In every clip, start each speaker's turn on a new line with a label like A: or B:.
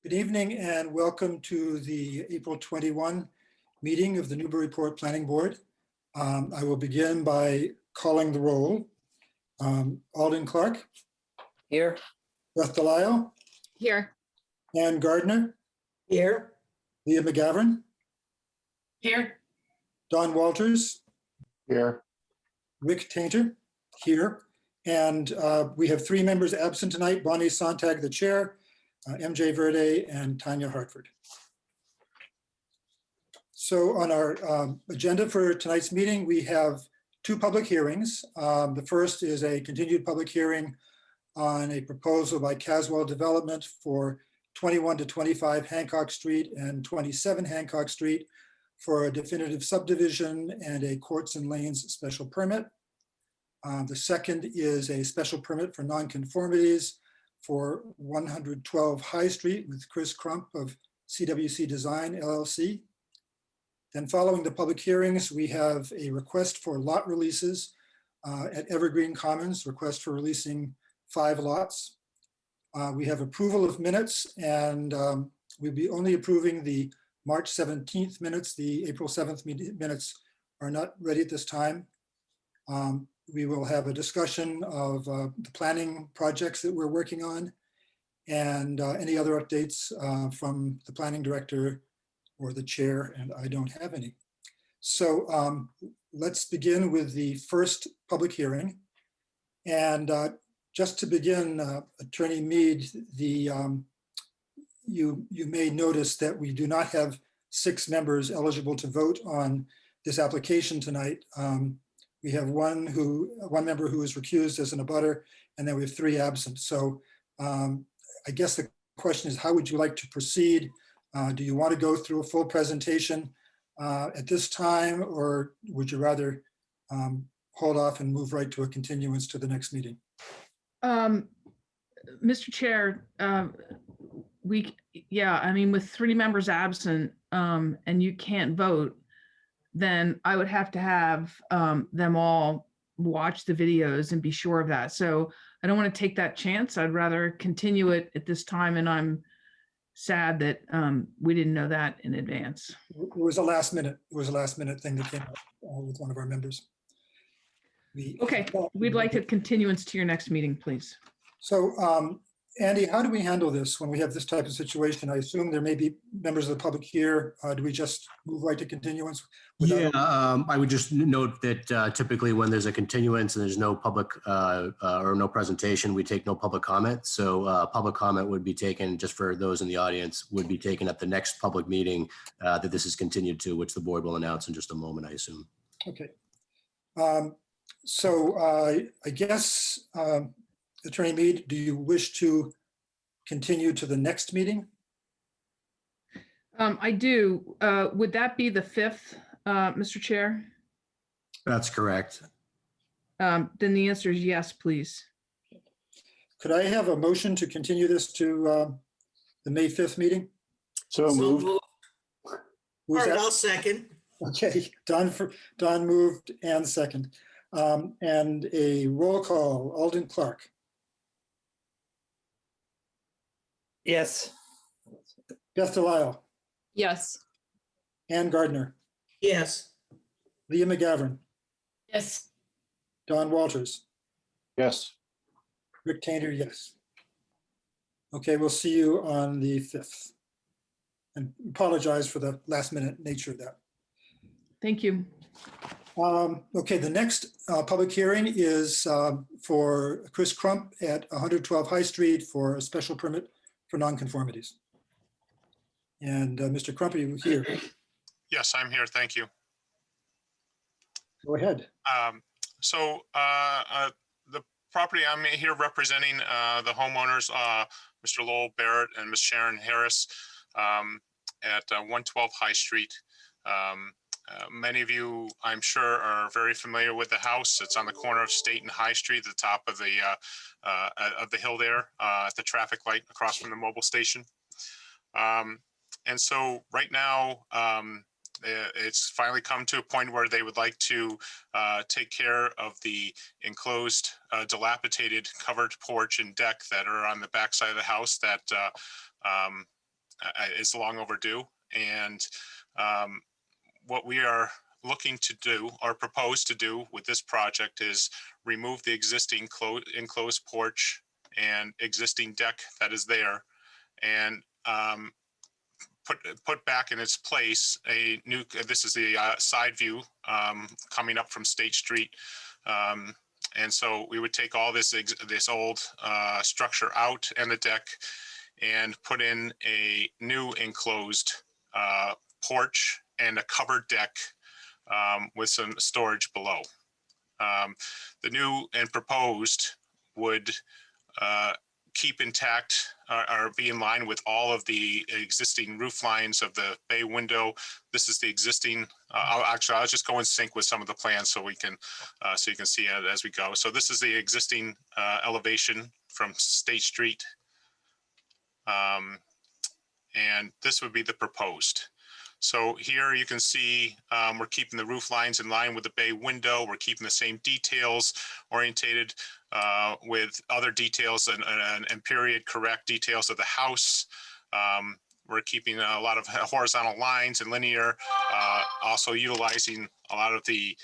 A: Good evening and welcome to the April 21 meeting of the Newburyport Planning Board. I will begin by calling the roll. Alden Clark.
B: Here.
A: Beth Delisle.
C: Here.
A: Ann Gardner.
B: Here.
A: Leah McGavran.
C: Here.
A: Don Walters.
D: Here.
A: Rick Tainter. Here. And we have three members absent tonight: Bonnie Sontag, the chair, MJ Verde, and Tanya Hartford. So on our agenda for tonight's meeting, we have two public hearings. The first is a continued public hearing on a proposal by Caswell Development for 21 to 25 Hancock Street and 27 Hancock Street for a definitive subdivision and a courts and lanes special permit. The second is a special permit for non-conformities for 112 High Street with Chris Crump of CWC Design LLC. Then following the public hearings, we have a request for lot releases at Evergreen Commons, request for releasing 5 lots. We have approval of minutes, and we'll be only approving the March 17th minutes. The April 7th minutes are not ready at this time. We will have a discussion of the planning projects that we're working on and any other updates from the planning director or the chair, and I don't have any. So let's begin with the first public hearing. And just to begin, Attorney Mead, you may notice that we do not have 6 members eligible to vote on this application tonight. We have one member who is recused as an abutter, and then we have 3 absent. So I guess the question is, how would you like to proceed? Do you want to go through a full presentation at this time, or would you rather hold off and move right to a continuance to the next meeting?
C: Mr. Chair, I mean, with 3 members absent and you can't vote, then I would have to have them all watch the videos and be sure of that. So I don't want to take that chance. I'd rather continue it at this time, and I'm sad that we didn't know that in advance.
A: It was a last minute thing that came up with one of our members.
C: Okay, we'd like a continuance to your next meeting, please.
A: So Andy, how do we handle this when we have this type of situation? I assume there may be members of the public here. Do we just move right to continuance?
D: Yeah, I would just note that typically when there's a continuance and there's no public or no presentation, we take no public comment. So public comment would be taken, just for those in the audience, would be taken at the next public meeting that this is continued to, which the board will announce in just a moment, I assume.
A: Okay. So I guess, Attorney Mead, do you wish to continue to the next meeting?
C: I do. Would that be the 5th, Mr. Chair?
D: That's correct.
C: Then the answer is yes, please.
A: Could I have a motion to continue this to the May 5th meeting?
D: So moved.
A: Who's that?
B: I'll second.
A: Okay, Don moved and second. And a roll call, Alden Clark.
B: Yes.
A: Beth Delisle.
C: Yes.
A: Ann Gardner.
B: Yes.
A: Leah McGavran.
C: Yes.
A: Don Walters.
D: Yes.
A: Rick Tainter, yes. Okay, we'll see you on the 5th. And apologize for the last minute nature of that.
C: Thank you.
A: Okay, the next public hearing is for Chris Crump at 112 High Street for a special permit for non-conformities. And Mr. Crump, are you here?
E: Yes, I'm here. Thank you.
A: Go ahead.
E: The property I'm here representing the homeowners, Mr. Lowell Barrett and Ms. Sharon Harris at 112 High Street. Many of you, I'm sure, are very familiar with the house. It's on the corner of State and High Street, at the top of the hill there, at the traffic light across from the mobile station. And so right now, it's finally come to a point where they would like to take care of the enclosed, dilapidated covered porch and deck that are on the back side of the house that is long overdue. And what we are looking to do or propose to do with this project is remove the existing enclosed porch and existing deck that is there, and put back in its place a new, this is the side view coming up from State Street. And so we would take all this old structure out and the deck and put in a new enclosed porch and a covered deck with some storage below. The new and proposed would keep intact or be in line with all of the existing roof lines of the bay window. This is the existing, I'll just go in sync with some of the plans so we can, so you can see it as we go. So this is the existing elevation from State Street. And this would be the proposed. So here you can see we're keeping the roof lines in line with the bay window. We're keeping the same details orientated with other details and period correct details of the house. We're keeping a lot of horizontal lines and linear, also utilizing a lot of the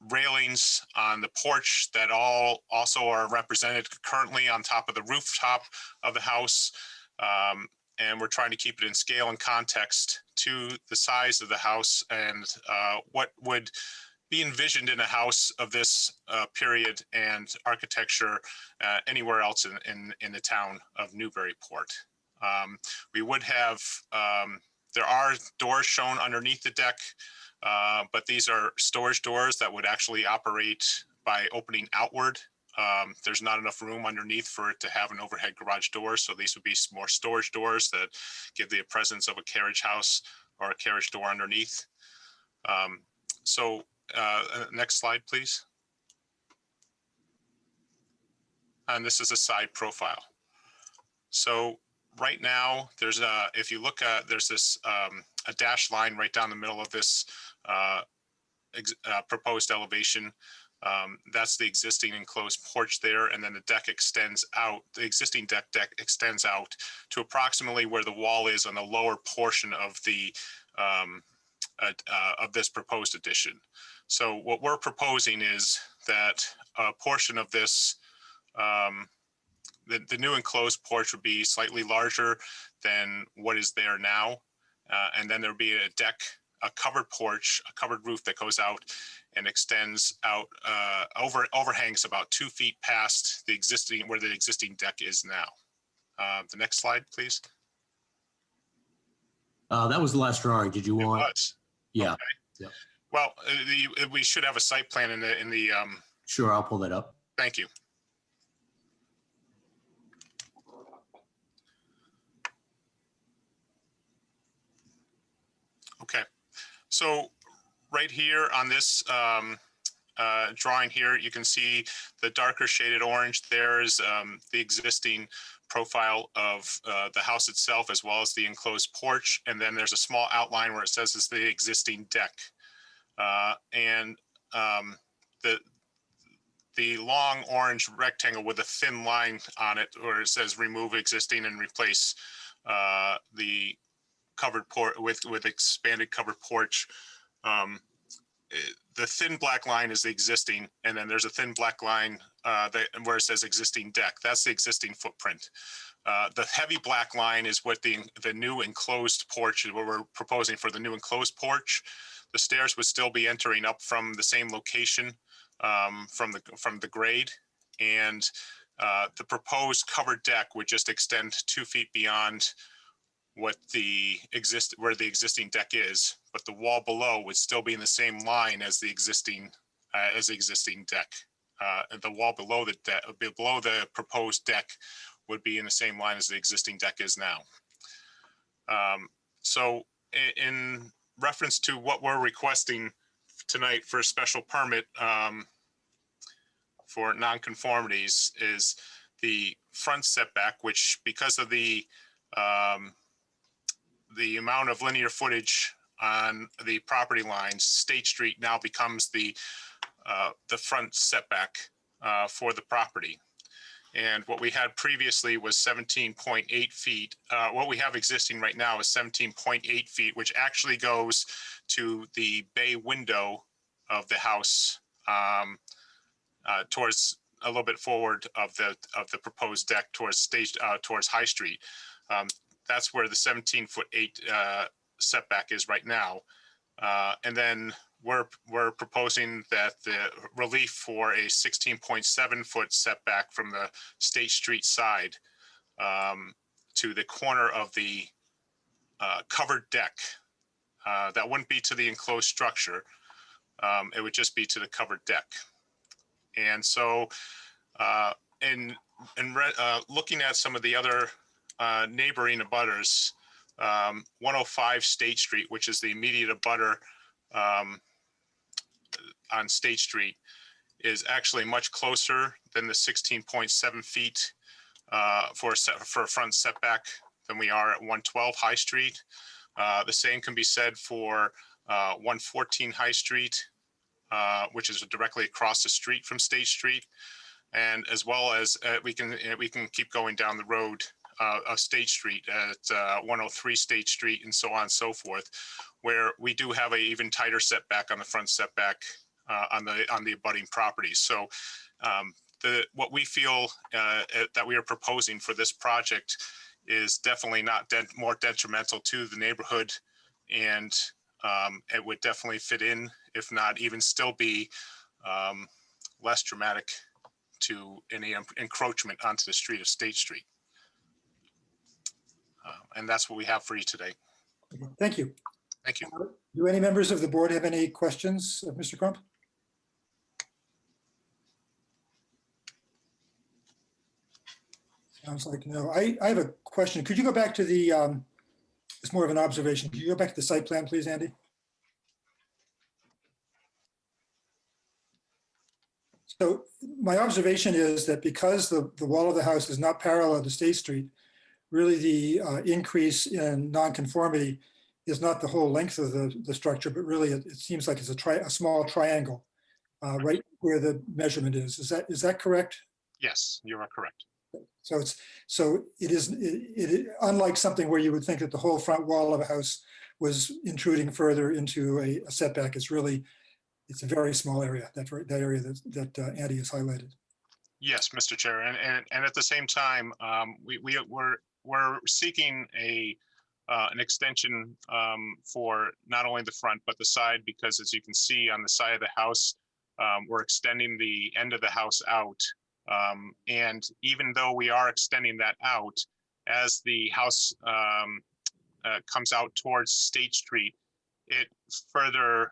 E: railings on the porch that all also are represented currently on top of the rooftop of the house. And we're trying to keep it in scale and context to the size of the house and what would be envisioned in a house of this period and architecture anywhere else in the town of Newburyport. We would have, there are doors shown underneath the deck, but these are storage doors that would actually operate by opening outward. There's not enough room underneath for it to have an overhead garage door. So these would be more storage doors that give the presence of a carriage house or a carriage door underneath. Next slide, please. And this is a side profile. So right now there's if you look at, there's this, a dashed line right down the middle of this proposed elevation. That's the existing enclosed porch there, and then the deck extends out. The existing deck extends out to approximately where the wall is on the lower portion of the of this proposed addition. So what we're proposing is that a portion of this, the new enclosed porch would be slightly larger than what is there now, and then there would be a deck, a covered porch, a covered roof that goes out and extends out, overhangs about 2 feet past the existing, where the existing deck is now. The next slide, please.
D: That was the last drawing. Did you want?
E: It was.
D: Yeah.
E: Okay.
D: Yep.
E: Well, we should have a site plan in the.
D: Sure, I'll pull that up.
E: Thank you. Okay, so right here on this drawing here, you can see the darker shaded orange. There is the existing profile of the house itself, as well as the enclosed porch. And then there's a small outline where it says it's the existing deck. The long orange rectangle with a thin line on it, where it says remove existing and replace the covered porch with expanded covered porch. The thin black line is the existing, and then there's a thin black line where it says existing deck. That's the existing footprint. The heavy black line is what the new enclosed porch is, what we're proposing for the new enclosed porch. The stairs would still be entering up from the same location from the grade, and the proposed covered deck would just extend 2 feet beyond where the existing deck is, but the wall below would still be in the same line as the existing deck. And the wall below the proposed deck would be in the same line as the existing deck is now. So in reference to what we're requesting tonight for a special permit for non-conformities is the front setback, which because of the amount of linear footage on the property lines, State Street now becomes the front setback for the property. And what we had previously was 17.8 feet. What we have existing right now is 17.8 feet, which actually goes to the bay window of the house, towards a little bit forward of the proposed deck towards towards High Street. That's where the 17'8" setback is right now. And then we're proposing that the relief for a 16.7 foot setback from the State Street side to the corner of the covered deck. That wouldn't be to the enclosed structure. It would just be to the covered deck. And so looking at some of the other neighboring abutters, 105 State Street, which is the immediate abutter on State Street, is actually much closer than the 16.7 feet for a front setback than we are at 112 High Street. The same can be said for 114 High Street, which is directly across the street from State Street, and as well as we can keep going down the road of State Street at 103 State Street, and so on and so forth, where we do have a even tighter setback on the front setback on the abutting properties. So what we feel that we are proposing for this project is definitely not more detrimental to the neighborhood, and it would definitely fit in, if not even still be less dramatic to any encroachment onto the street of State Street. And that's what we have for you today.
A: Thank you.
E: Thank you.
A: Do any members of the board have any questions of Mr. Crump? Sounds like no. I have a question. Could you go back to the, it's more of an observation. Could you go back to the site plan, please, Andy? So my observation is that because the wall of the house is not parallel to State Street, really the increase in nonconformity is not the whole length of the structure, but really it seems like it's a small triangle right where the measurement is. Is that correct?
E: Yes, you are correct.
A: So it is unlike something where you would think that the whole front wall of a house was intruding further into a setback. It's a very small area, that area that Andy has highlighted.
E: Yes, Mr. Chair, and at the same time, we're seeking an extension for not only the front but the side, because as you can see on the side of the house, we're extending the end of the house out. And even though we are extending that out, as the house comes out towards State Street, it further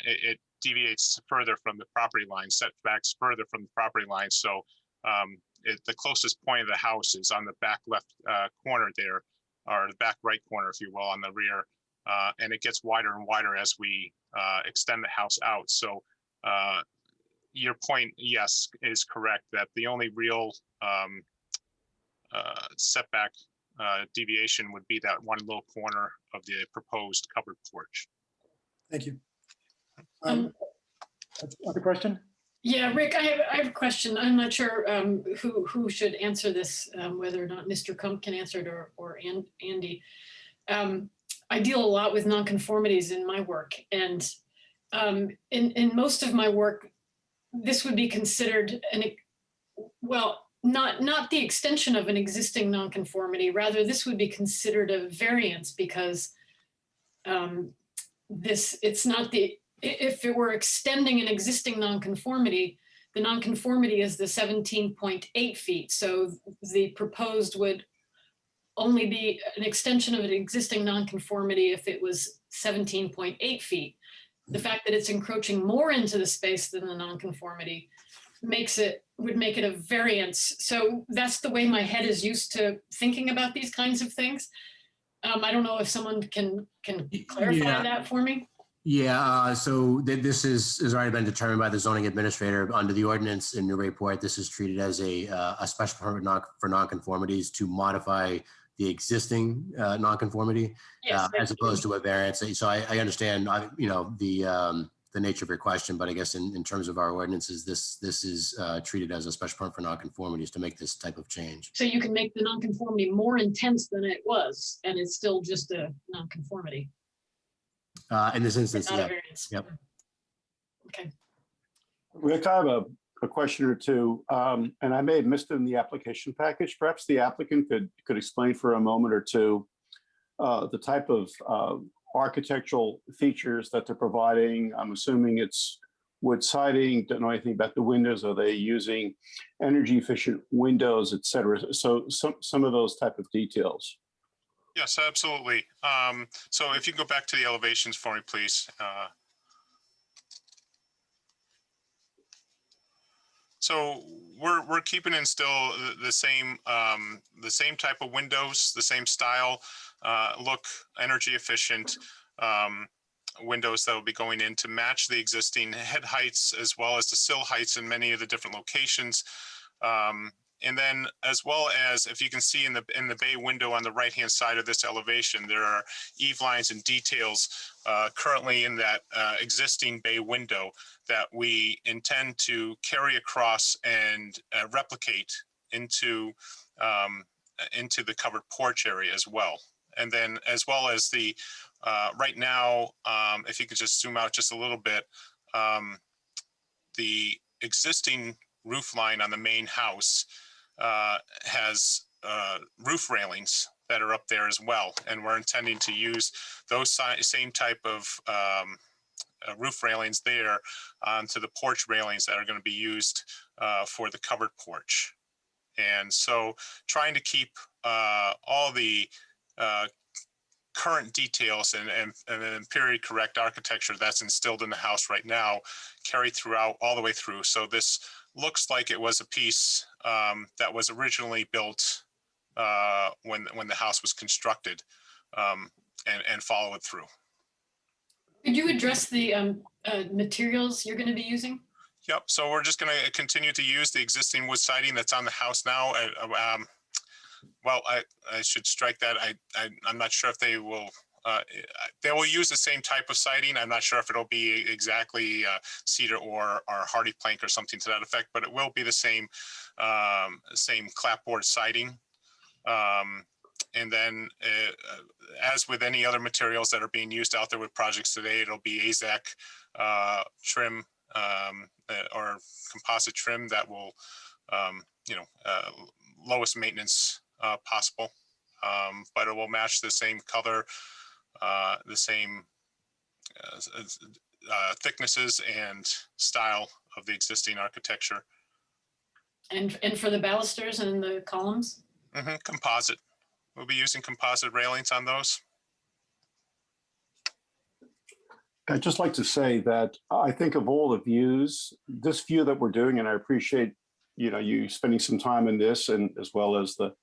E: it deviates further from the property line, setbacks further from the property line. So the closest point of the house is on the back left corner there, or the back right corner, if you will, on the rear. And it gets wider and wider as we extend the house out. So your point, yes, is correct, that the only real setback deviation would be that one little corner of the proposed covered porch.
A: Thank you. Other question?
F: Yeah, Rick, I have a question. I'm not sure who should answer this, whether or not Mr. Kump can answer it or Andy. I deal a lot with nonconformities in my work, and in most of my work, this would be considered not the extension of an existing nonconformity. Rather, this would be considered a variance, because if it were extending an existing nonconformity, the nonconformity is the 17.8 feet. So the proposed would only be an extension of an existing nonconformity if it was 17.8 feet. The fact that it's encroaching more into the space than the nonconformity would make it a variance. So that's the way my head is used to thinking about these kinds of things. I don't know if someone can clarify that for me.
D: Yeah, so this has already been determined by the zoning administrator under the ordinance in Newburyport. This is treated as a special permit for nonconformities to modify the existing nonconformity,
F: Yes,
D: as opposed to a variance. So I understand, the nature of your question, but I guess in terms of our ordinances, this is treated as a special permit for nonconformities to make this type of change.
F: So you can make the nonconformity more intense than it was, and it's still just a nonconformity,
D: In this
F: but
D: instance,
F: not a
D: yeah.
F: variance.
D: Yep.
F: Okay.
G: Rick, I have a question or two, and I may have missed it in the application package. Perhaps the applicant could explain for a moment or two the type of architectural features that they're providing. I'm assuming it's wood siding. Don't know anything about the windows. Are they using energy efficient windows, et cetera? So some of those type of details.
E: Yes, absolutely. So if you go back to the elevations for me, please. So we're keeping in still the same type of windows, the same style, look, energy efficient windows that will be going in to match the existing head heights as well as the sill heights in many of the different locations. And then as well as, if you can see in the bay window on the right-hand side of this elevation, there are eave lines and details currently in that existing bay window that we intend to carry across and replicate into the covered porch area as well. And then as well as the, right now, if you could just zoom out just a little bit, the existing roof line on the main house has roof railings that are up there as well. And we're intending to use those same type of roof railings there onto the porch railings that are going to be used for the covered porch. And so trying to keep all the current details and period correct architecture that's instilled in the house right now carried throughout all the way through. So this looks like it was a piece that was originally built when the house was constructed, and follow it through.
F: Could you address the materials you're going to be using?
E: Yep. So we're just going to continue to use the existing wood siding that's on the house now. Well, I should strike that. I'm not sure if they will use the same type of siding. I'm not sure if it'll be exactly cedar or hardy plank or something to that effect, but it will be the same clapboard siding. And then as with any other materials that are being used out there with projects today, it'll be AZEK trim or composite trim that will, lowest maintenance possible, but it will match the same color, the same thicknesses and style of the existing architecture.
F: And for the balusters and the columns?
E: Composite. We'll be using composite railings on those.
G: I'd just like to say that I think of all the views, this view that we're doing, and I appreciate, you spending some time in this, and as well as the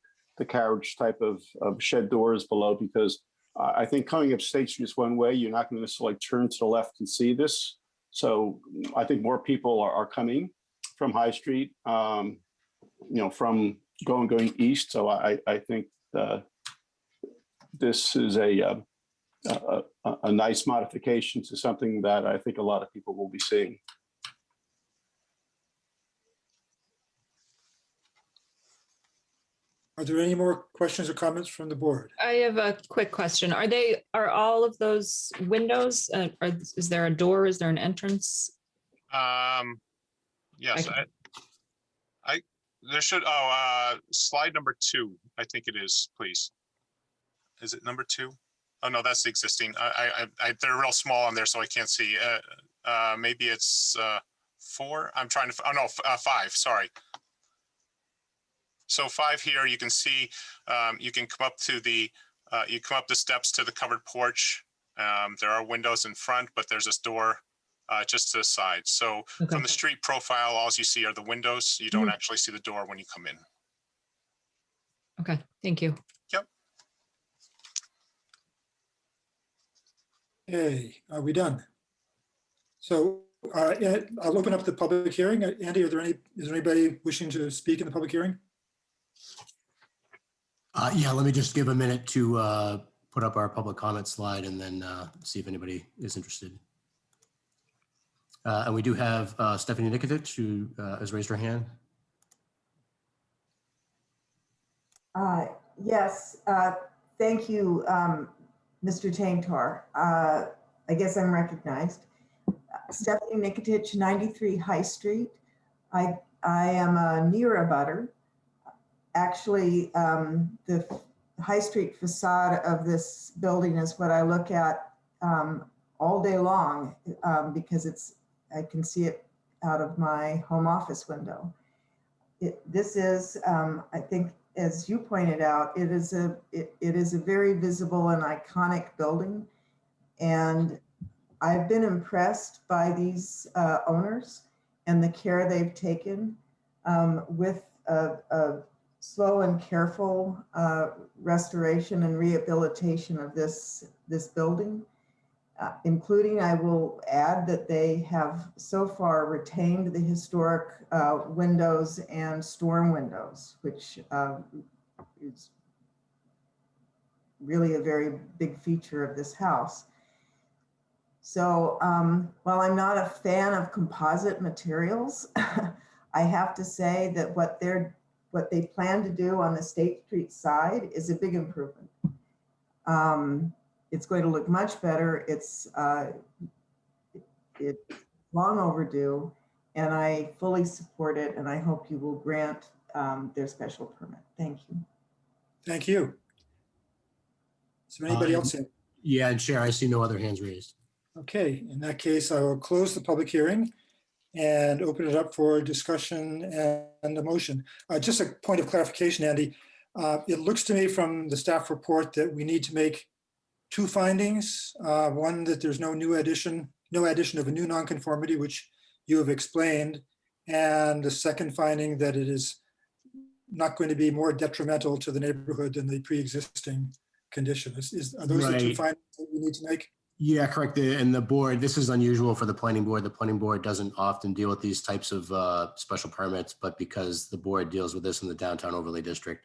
G: carriage type of shed doors below, because I think coming up State Street is one way. You're not going to necessarily turn to the left and see this. So I think more people are coming from High Street, from going east. So I think this is a nice modification to something that I think a lot of people will be seeing.
A: Are there any more questions or comments from the board?
H: I have a quick question. Are all of those windows, is there a door? Is there an entrance?
E: Yes, there should, slide number 2, I think it is, please. Is it number 2? Oh, no, that's the existing. They're real small on there, so I can't see. Maybe it's 4. I'm trying to, 5, sorry. So 5 here, you can see, you can come up to the steps to the covered porch. There are windows in front, but there's this door just to the side. So
H: Okay.
E: from the street profile, all you see are the windows. You don't actually see the door when you come in.
H: Okay, thank you.
E: Yep.
A: Okay, are we done? So I'll open up the public hearing. Andy, is there anybody wishing to speak in the public hearing?
D: Yeah, let me just give a minute to put up our public comment slide and then see if anybody is interested. And we do have Stephanie Nikitich, who has raised her hand.
I: Yes, thank you, Mr. Taintar. I guess I'm recognized. Stephanie Nikitich, 93 High Street. I am a near abutter. Actually, the High Street facade of this building is what I look at all day long because I can see it out of my home office window. This is, I think, as you pointed out, it is a very visible and iconic building, and I've been impressed by these owners and the care they've taken with a slow and careful restoration and rehabilitation of this building, including, I will add, that they have so far retained the historic windows and storm windows, which is really a very big feature of this house. So while I'm not a fan of composite materials, I have to say that what they plan to do on the State Street side is a big improvement. It's going to look much better. It's long overdue, and I fully support it, and I hope you will grant their special permit. Thank you.
A: Thank you. Is there anybody else in?
D: Yeah, and Chair, I see no other hands raised.
A: Okay, in that case, I will close the public hearing and open it up for discussion and a motion. Just a point of clarification, Andy. It looks to me from the staff report that we need to make two findings. One, that there's no addition of a new nonconformity, which you have explained. And the second finding, that it is not going to be more detrimental to the neighborhood than the pre-existing condition. Are those the two findings that we need to make?
D: Yeah, correct. And the board, this is unusual for the planning board. The planning board doesn't often deal with these types of special permits, but because the board deals with this in the downtown overlay district,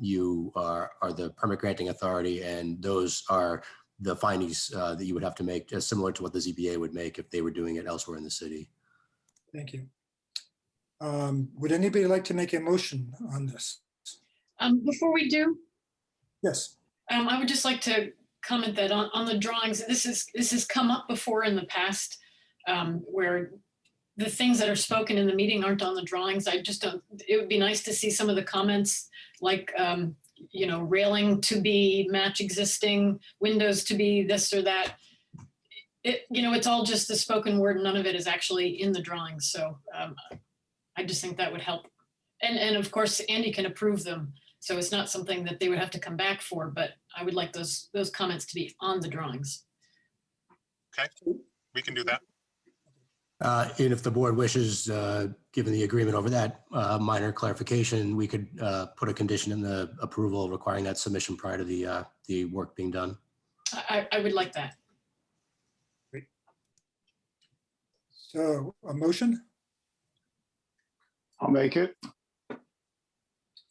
D: you are the permit granting authority, and those are the findings that you would have to make, just similar to what the ZBA would make if they were doing it elsewhere in the city.
A: Thank you. Would anybody like to make a motion on this?
F: Before we do,
A: Yes.
F: I would just like to comment that on the drawings, this has come up before in the past, where the things that are spoken in the meeting aren't on the drawings. I just don't, it would be nice to see some of the comments like, railing to be match existing, windows to be this or that. It's all just the spoken word. None of it is actually in the drawings. So I just think that would help. And of course, Andy can approve them. So it's not something that they would have to come back for, but I would like those comments to be on the drawings.
E: Okay, we can do that.
D: And if the board wishes, given the agreement over that minor clarification, we could put a condition in the approval requiring that submission prior to the work being done.
F: I would like that.
A: Great. So a motion?
G: I'll make it.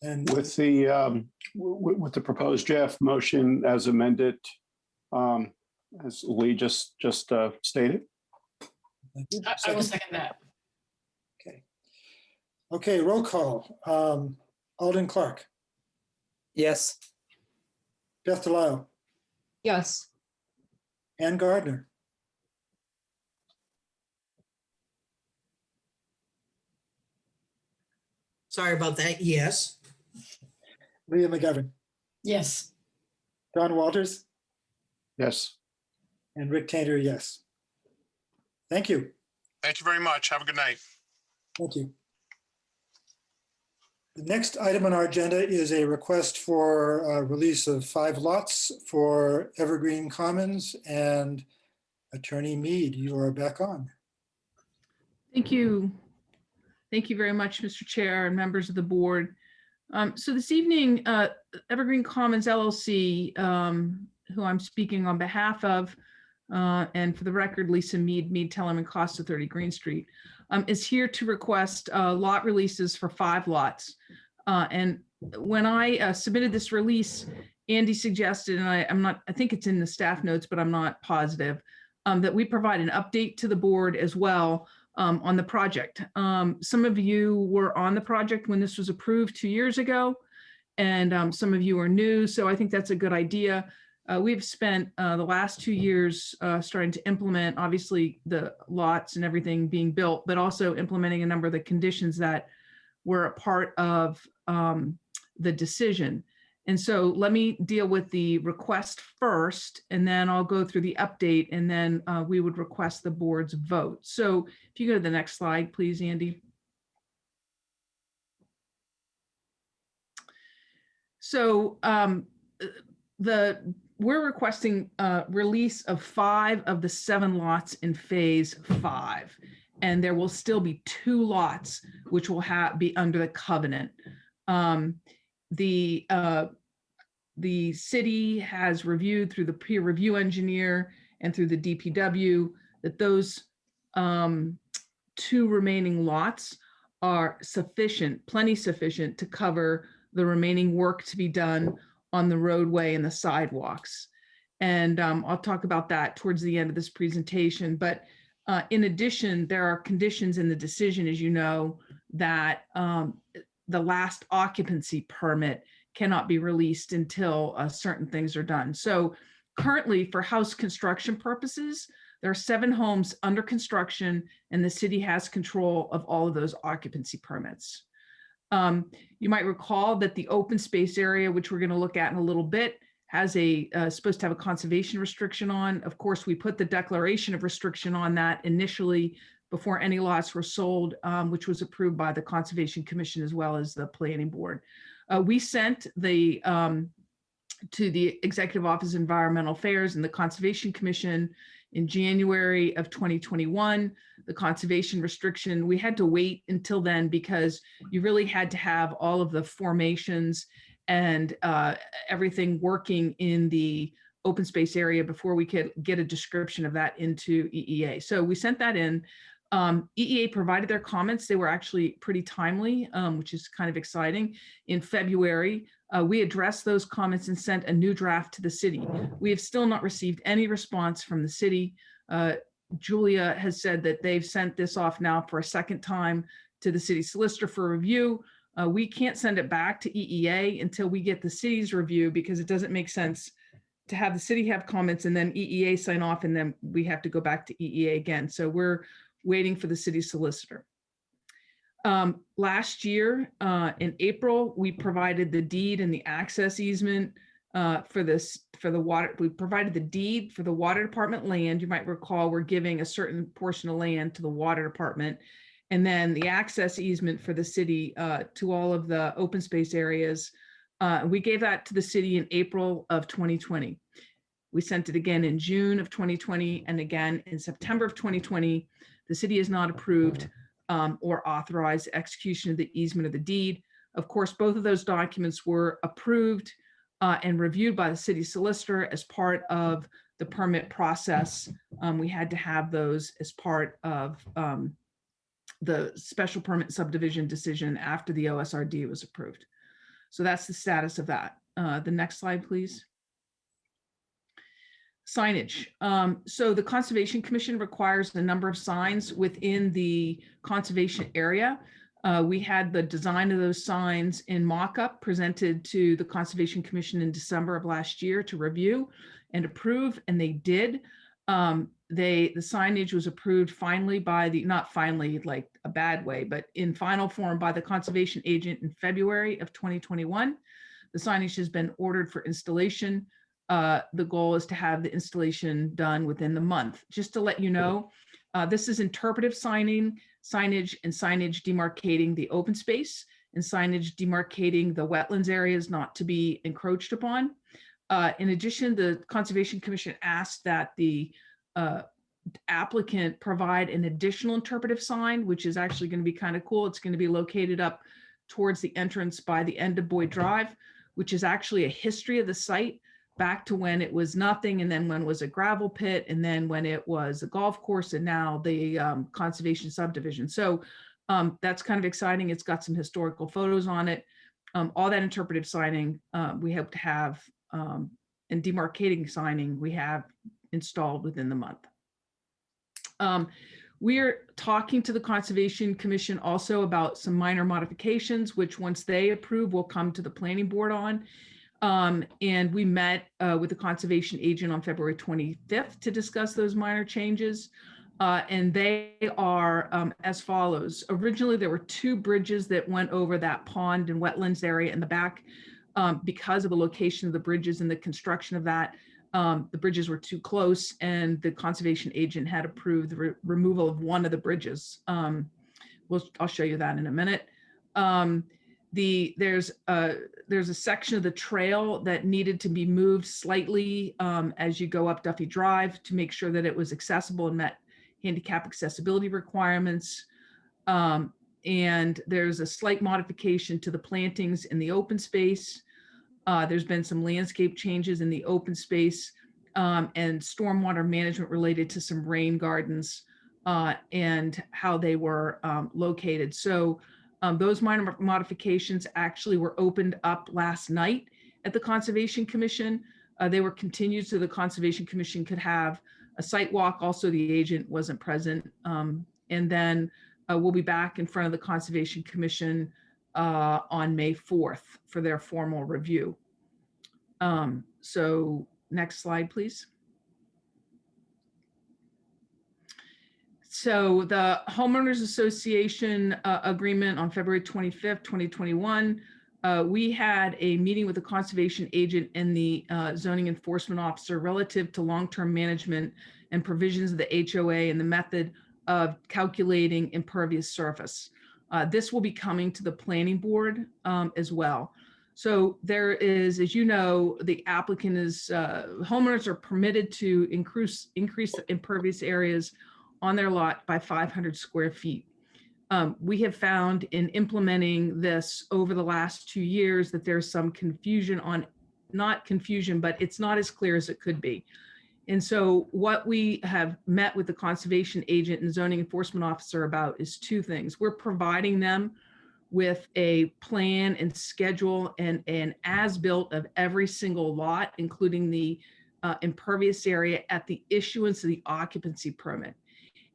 A: And
G: With the proposed Jeff motion as amended, as Lee just stated.
F: I will second that.
A: Okay, roll call. Alden Clark,
B: Yes.
A: Beth Delisle,
H: Yes.
A: Ann Gardner,
B: Sorry about that. Yes.
A: Leah McGovern,
F: Yes.
A: Don Walters,
G: Yes.
A: and Rick Tainter, yes. Thank you.
E: Thank you very much. Have a good night.
A: Thank you. The next item on our agenda is a request for a release of 5 lots for Evergreen Commons, and Attorney Mead, you are back on.
C: Thank you. Thank you very much, Mr. Chair and members of the board. So this evening, Evergreen Commons LLC, who I'm speaking on behalf of, and for the record, Lisa Mead, Tellerman Costa 30 Green Street, is here to request lot releases for 5 lots. And when I submitted this release, Andy suggested, and I think it's in the staff notes, but I'm not positive, that we provide an update to the board as well on the project. Some of you were on the project when this was approved 2 years ago, and some of you are new, so I think that's a good idea. We've spent the last 2 years starting to implement, obviously, the lots and everything being built, but also implementing a number of the conditions that were a part of the decision. And so let me deal with the request first, and then I'll go through the update, and then we would request the board's vote. So if you go to the next slide, please, Andy. So we're requesting release of 5 of the 7 lots in phase 5. And there will still be 2 lots which will be under the covenant. The city has reviewed through the peer review engineer and through the DPW that those 2 remaining lots are sufficient, plenty sufficient to cover the remaining work to be done on the roadway and the sidewalks. And I'll talk about that towards the end of this presentation. But in addition, there are conditions in the decision, as you know, that the last occupancy permit cannot be released until certain things are done. So currently, for house construction purposes, there are 7 homes under construction, and the city has control of all of those occupancy permits. You might recall that the open space area, which we're going to look at in a little bit, has supposed to have a conservation restriction on. Of course, we put the declaration of restriction on that initially before any lots were sold, which was approved by the Conservation Commission as well as the Planning Board. We sent to the Executive Office of Environmental Affairs and the Conservation Commission in January of 2021, the conservation restriction. We had to wait until then because you really had to have all of the formations and everything working in the open space area before we could get a description of that into EEA. So we sent that in. EEA provided their comments. They were actually pretty timely, which is kind of exciting. In February, we addressed those comments and sent a new draft to the city. We have still not received any response from the city. Julia has said that they've sent this off now for a second time to the city solicitor for review. We can't send it back to EEA until we get the city's review, because it doesn't make sense to have the city have comments and then EEA sign off, and then we have to go back to EEA again. So we're waiting for the city solicitor. Last year, in April, we provided the deed and the access easement for the water. We provided the deed for the water department land. You might recall we're giving a certain portion of land to the water department, and then the access easement for the city to all of the open space areas. We gave that to the city in April of 2020. We sent it again in June of 2020 and again in September of 2020. The city has not approved or authorized execution of the easement of the deed. Of course, both of those documents were approved and reviewed by the city solicitor as part of the permit process. We had to have those as part of the special permit subdivision decision after the OSRD was approved. So that's the status of that. The next slide, please. Signage. So the Conservation Commission requires a number of signs within the conservation area. We had the design of those signs in mock-up presented to the Conservation Commission in December of last year to review and approve, and they did. The signage was approved finally by not finally like a bad way, but in final form by the conservation agent in February of 2021. The signage has been ordered for installation. The goal is to have the installation done within the month. Just to let you know, this is interpretive signage and signage demarcating the open space and signage demarcating the wetlands areas not to be encroached upon. In addition, the Conservation Commission asked that the applicant provide an additional interpretive sign, which is actually going to be kind of cool. It's going to be located up towards the entrance by the end of Boyd Drive, which is actually a history of the site back to when it was nothing, and then when it was a gravel pit, and then when it was a golf course, and now the conservation subdivision. So that's kind of exciting. It's got some historical photos on it. All that interpretive signing we hope to have, and demarcating signing we have installed within the month. We're talking to the Conservation Commission also about some minor modifications, which once they approve, will come to the planning board on. And we met with the conservation agent on February 25th to discuss those minor changes. And they are as follows. Originally, there were 2 bridges that went over that pond and wetlands area in the back. Because of the location of the bridges and the construction of that, the bridges were too close, and the conservation agent had approved the removal of one of the bridges. I'll show you that in a minute. There's a section of the trail that needed to be moved slightly as you go up Duffy Drive to make sure that it was accessible and met handicap accessibility requirements. And there's a slight modification to the plantings in the open space. There's been some landscape changes in the open space and stormwater management related to some rain gardens and how they were located. So those minor modifications actually were opened up last night at the Conservation Commission. They were continued so the Conservation Commission could have a site walk. Also, the agent wasn't present. And then we'll be back in front of the Conservation Commission on May 4th for their formal review. So next slide, please. So the Homeowners Association agreement on February 25th, 2021, we had a meeting with the conservation agent and the zoning enforcement officer relative to long-term management and provisions of the HOA and the method of calculating impervious surface. This will be coming to the planning board as well. So there is, as you know, the applicant is, homeowners are permitted to increase the impervious areas on their lot by 500 square feet. We have found in implementing this over the last 2 years that there's some confusion on, not confusion, but it's not as clear as it could be. And so what we have met with the conservation agent and zoning enforcement officer about is 2 things. We're providing them with a plan and schedule and an as-built of every single lot, including the impervious area at the issuance of the occupancy permit.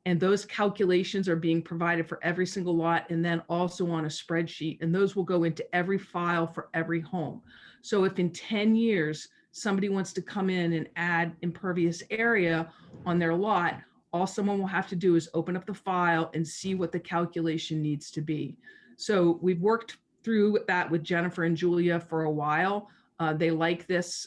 C: And those calculations are being provided for every single lot and then also on a spreadsheet. And those will go into every file for every home. So if in 10 years, somebody wants to come in and add impervious area on their lot, all someone will have to do is open up the file and see what the calculation needs to be. So we've worked through that with Jennifer and Julia for a while. They like this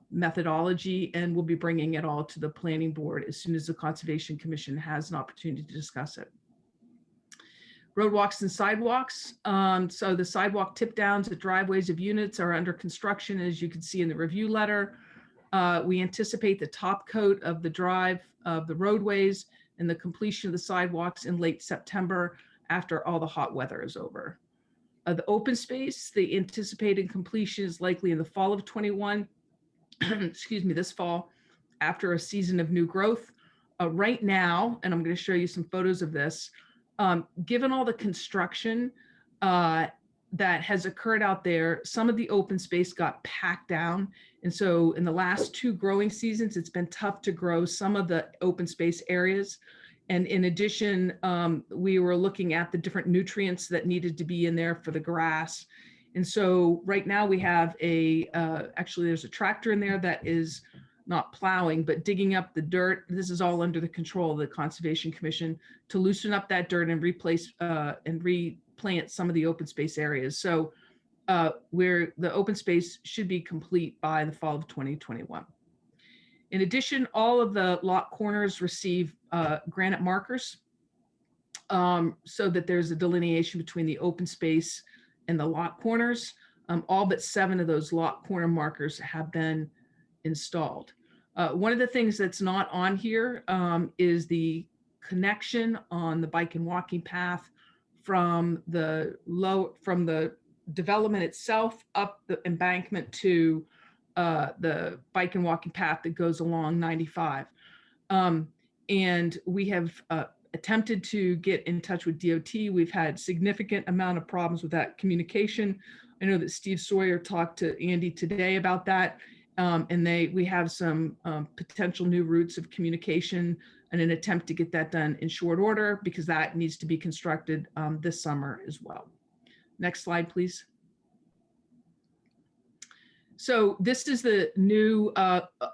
C: methodology, and we'll be bringing it all to the planning board as soon as the Conservation Commission has an opportunity to discuss it. Roadwalks and sidewalks. So the sidewalk tip downs at driveways of units are under construction, as you can see in the review letter. We anticipate the top coat of the drive of the roadways and the completion of the sidewalks in late September after all the hot weather is over. The open space, the anticipated completion is likely in the fall of 21, excuse me, this fall, after a season of new growth. Right now, and I'm going to show you some photos of this, given all the construction that has occurred out there, some of the open space got packed down. And so in the last 2 growing seasons, it's been tough to grow some of the open space areas. And in addition, we were looking at the different nutrients that needed to be in there for the grass. And so right now we have actually there's a tractor in there that is not plowing, but digging up the dirt. This is all under the control of the Conservation Commission to loosen up that dirt and replace and replant some of the open space areas. So where the open space should be complete by the fall of 2021. In addition, all of the lot corners receive granite markers so that there's a delineation between the open space and the lot corners. All but 7 of those lot corner markers have been installed. One of the things that's not on here is the connection on the bike and walking path from the development itself up the embankment to the bike and walking path that goes along 95. And we have attempted to get in touch with DOT. We've had significant amount of problems with that communication. I know that Steve Sawyer talked to Andy today about that, And we have some potential new routes of communication and an attempt to get that done in short order because that needs to be constructed this summer as well. Next slide, please. So this is the new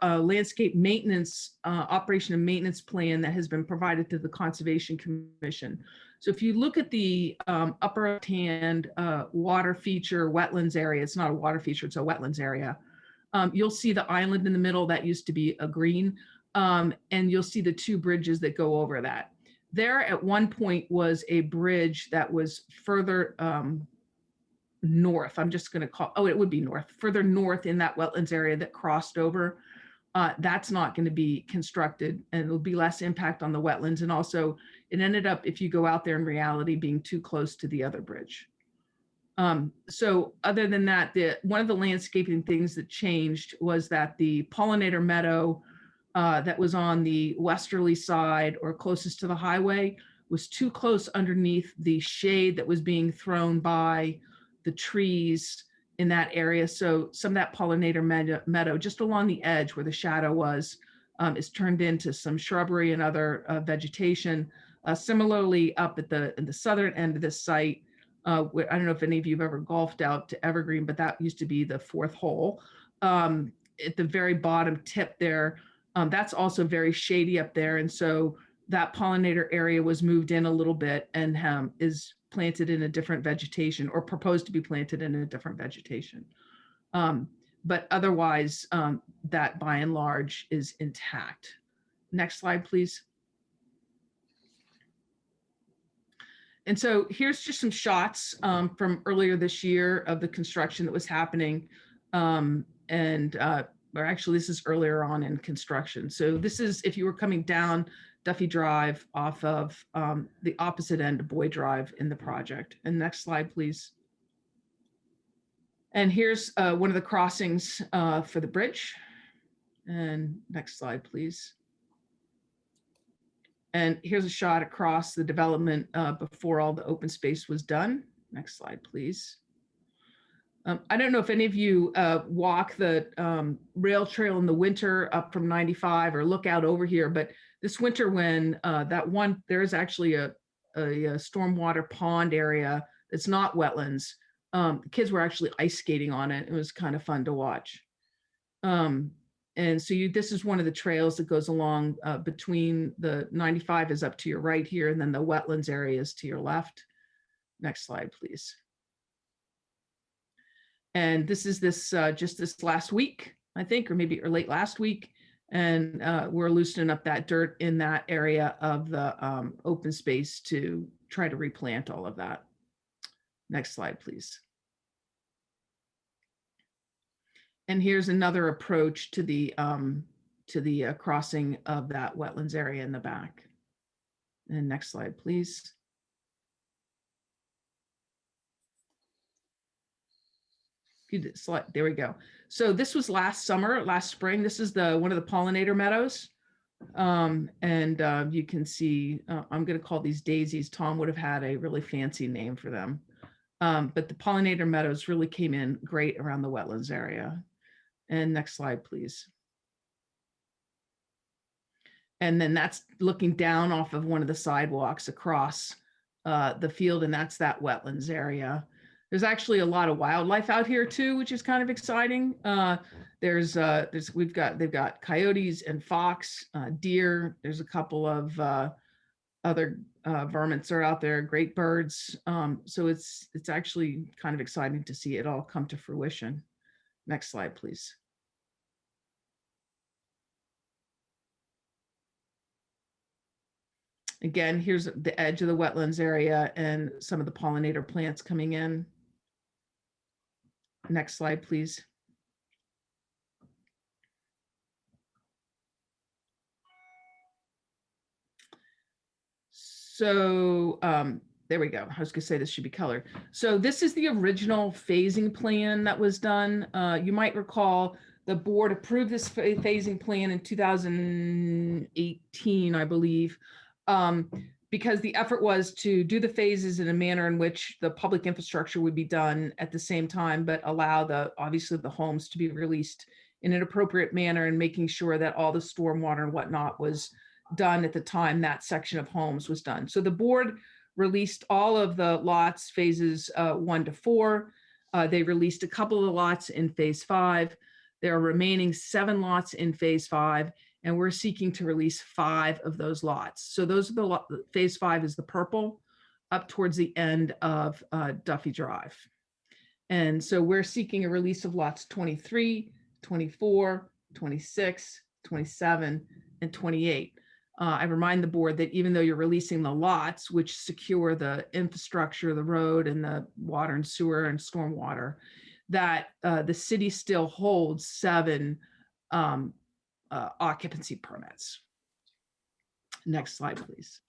C: landscape maintenance, operation and maintenance plan that has been provided to the Conservation Commission. So if you look at the upper left-hand water feature wetlands area, it's not a water feature, it's a wetlands area. You'll see the island in the middle that used to be a green, and you'll see the two bridges that go over that. There at one point was a bridge that was further north. I'm just going to call, oh, it would be north, further north in that wetlands area that crossed over. That's not going to be constructed, and it'll be less impact on the wetlands. And also it ended up, if you go out there in reality, being too close to the other bridge. So other than that, one of the landscaping things that changed was that the pollinator meadow that was on the westerly side or closest to the highway was too close underneath the shade that was being thrown by the trees in that area. So some of that pollinator meadow just along the edge where the shadow was is turned into some shrubbery and other vegetation. Similarly, up at in the southern end of this site, I don't know if any of you have ever golfed out to Evergreen, but that used to be the fourth hole. At the very bottom tip there, that's also very shady up there. And so that pollinator area was moved in a little bit and is planted in a different vegetation, or proposed to be planted in a different vegetation. But otherwise, that by and large is intact. Next slide, please. And so here's just some shots from earlier this year of the construction that was happening. Or actually, this is earlier on in construction. So this is if you were coming down Duffy Drive off of the opposite end of Boyd Drive in the project. And next slide, please. And here's one of the crossings for the bridge. And next slide, please. And here's a shot across the development before all the open space was done. Next slide, please. I don't know if any of you walk the rail trail in the winter up from 95 or look out over here, but this winter when there's actually a stormwater pond area that's not wetlands. Kids were actually ice skating on it. It was kind of fun to watch. And so this is one of the trails that goes along between the 95 is up to your right here, and then the wetlands area is to your left. Next slide, please. And this is just this last week, I think, or late last week. And we're loosening up that dirt in that area of the open space to try to replant all of that. Next slide, please. And here's another approach to the crossing of that wetlands area in the back. And next slide, please. There we go. So this was last spring. This is one of the pollinator meadows. You can see, I'm going to call these daisies. Tom would have had a really fancy name for them. But the pollinator meadows really came in great around the wetlands area. And next slide, please. And then that's looking down off of one of the sidewalks across the field, and that's that wetlands area. There's actually a lot of wildlife out here too, which is kind of exciting. They've got coyotes and fox, deer. There's a couple of other varmints are out there, great birds. So it's actually kind of exciting to see it all come to fruition. Next slide, please. Again, here's the edge of the wetlands area and some of the pollinator plants coming in. Next slide, please. So there we go. I was gonna say this should be colored. So this is the original phasing plan that was done. You might recall the board approved this phasing plan in 2018, I believe, because the effort was to do the phases in a manner in which the public infrastructure would be done at the same time, but allow obviously the homes to be released in an appropriate manner and making sure that all the stormwater and whatnot was done at the time that section of homes was done. So the board released all of the lots, phases 1 to 4. They released a couple of the lots in phase 5. There are remaining 7 lots in phase 5, and we're seeking to release 5 of those lots. So those are the phase 5 is the purple up towards the end of Duffy Drive. And so we're seeking a release of lots 23, 24, 26, 27, and 28. I remind the board that even though you're releasing the lots, which secure the infrastructure, the road and the water and sewer and stormwater, that the city still holds 7 occupancy permits. Next slide, please.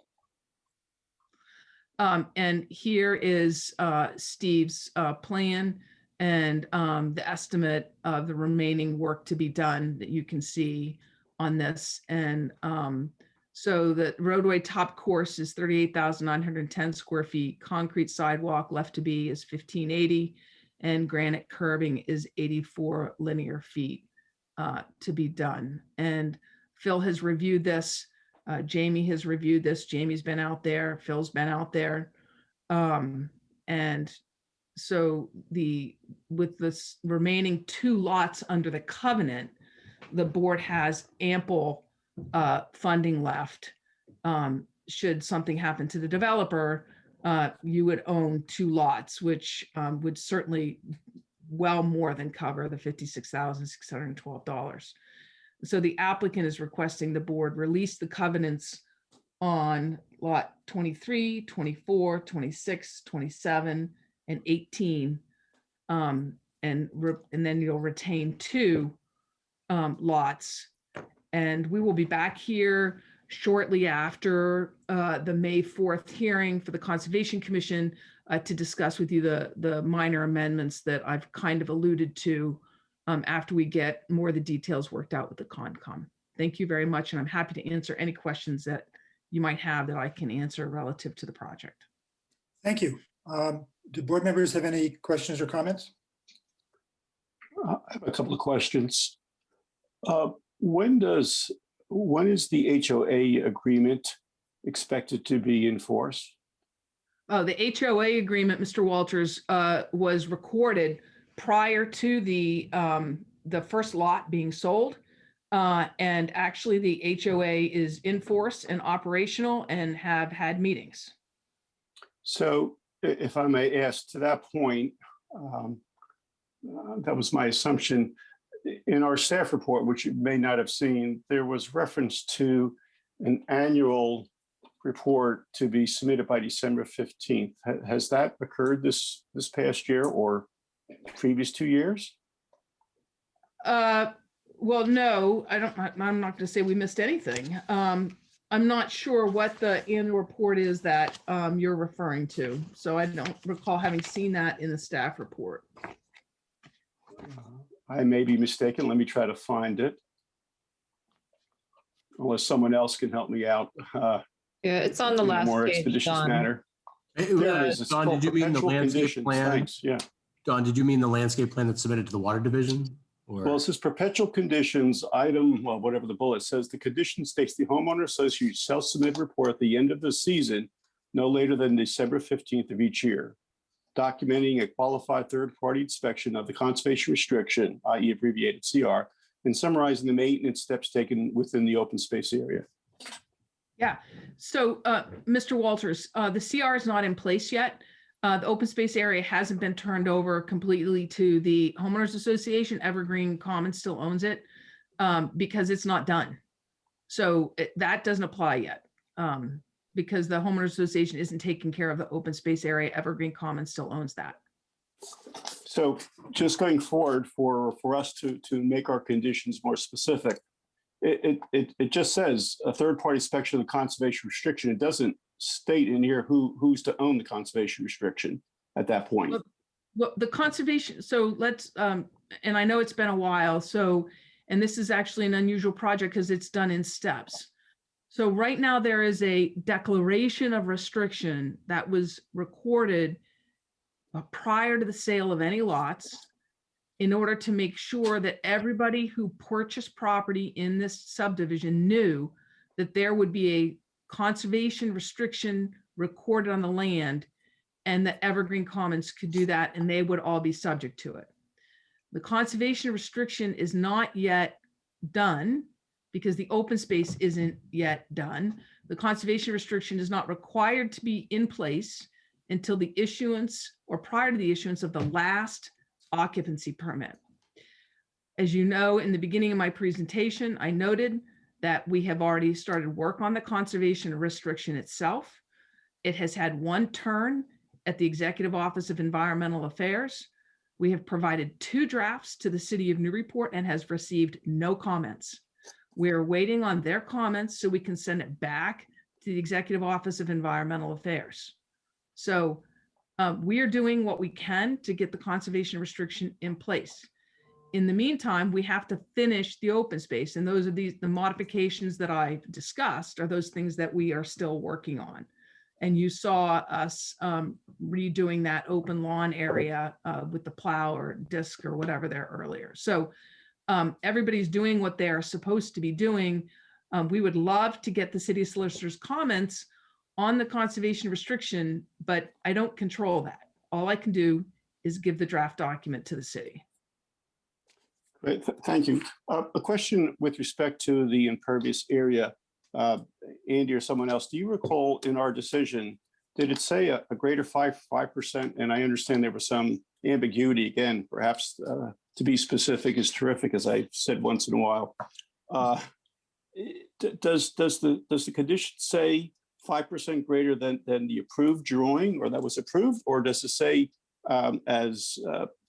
C: And here is Steve's plan and the estimate of the remaining work to be done that you can see on this. And so the roadway top course is 38,910 square feet. Concrete sidewalk left to be is 1,580, and granite curbing is 84 linear feet to be done. And Phil has reviewed this. Jamie has reviewed this. Jamie's been out there. Phil's been out there. And so with this remaining 2 lots under the covenant, the board has ample funding left. Should something happen to the developer, you would own 2 lots, which would certainly well more than cover the $56,612. So the applicant is requesting the board release the covenants on lot 23, 24, 26, 27, and 18. And then you'll retain 2 lots. And we will be back here shortly after the May 4th hearing for the Conservation Commission to discuss with you the minor amendments that I've kind of alluded to after we get more of the details worked out with the Concom. Thank you very much, and I'm happy to answer any questions that you might have that I can answer relative to the project.
A: Thank you. Do board members have any questions or comments?
G: I have a couple of questions. When is the HOA agreement expected to be enforced?
C: Oh, the HOA agreement, Mr. Walters, was recorded prior to the first lot being sold. And actually the HOA is in force and operational and have had meetings.
G: So if I may ask to that point, that was my assumption. In our staff report, which you may not have seen, there was reference to an annual report to be submitted by December 15th. Has that occurred this past year or previous 2 years?
C: Well, no, I'm not going to say we missed anything. I'm not sure what the annual report is that you're referring to. So I don't recall having seen that in the staff report.
G: I may be mistaken. Let me try to find it. Unless someone else can help me out.
H: Yeah, it's on the
G: in a
H: last
G: more
H: page,
G: expeditious
H: Don.
G: manner. There it is. It's
D: Don,
G: called
D: did you mean the
G: perpetual
D: landscape
G: conditions.
D: plan?
G: Thanks. Yeah.
D: Don, did you mean the landscape plan that's submitted to the Water Division? Or?
G: Well, it says perpetual conditions item, well, whatever the bullet says, the condition states the homeowner association shall submit a report at the end of the season, no later than December 15th of each year, documenting a qualified third-party inspection of the conservation restriction, i.e. abbreviated CR, and summarizing the maintenance steps taken within the open space area.
C: Yeah. So, Mr. Walters, the CR is not in place yet. The open space area hasn't been turned over completely to the homeowners association. Evergreen Commons still owns it because it's not done. So that doesn't apply yet because the homeowners association isn't taking care of the open space area. Evergreen Commons still owns that.
G: So just going forward for us to make our conditions more specific, it just says a third-party inspection of the conservation restriction. It doesn't state in here who's to own the conservation restriction at that point.
C: Well, the conservation, so let's, and I know it's been a while, so, and this is actually an unusual project because it's done in steps. So right now there is a declaration of restriction that was recorded prior to the sale of any lots. in order to make sure that everybody who purchased property in this subdivision knew that there would be a conservation restriction recorded on the land, and that Evergreen Commons could do that, and they would all be subject to it. The conservation restriction is not yet done because the open space isn't yet done. The conservation restriction is not required to be in place until the issuance or prior to the issuance of the last occupancy permit. As you know, in the beginning of my presentation, I noted that we have already started work on the conservation restriction itself. It has had one turn at the Executive Office of Environmental Affairs. We have provided 2 drafts to the city of Newburyport and has received no comments. We're waiting on their comments so we can send it back to the Executive Office of Environmental Affairs. So we are doing what we can to get the conservation restriction in place. In the meantime, we have to finish the open space, and those are the modifications that I discussed are those things that we are still working on. And you saw us redoing that open lawn area with the plow or disc or whatever there earlier. So everybody's doing what they're supposed to be doing. We would love to get the city solicitor's comments on the conservation restriction, but I don't control that. All I can do is give the draft document to the city.
G: Great, thank you. A question with respect to the impervious area. Andy or someone else, do you recall in our decision, did it say a greater 5%? And I understand there was some ambiguity, again, perhaps to be specific is terrific, as I said once in a while. Does the condition say 5% greater than the approved drawing or that was approved? Or does it say, as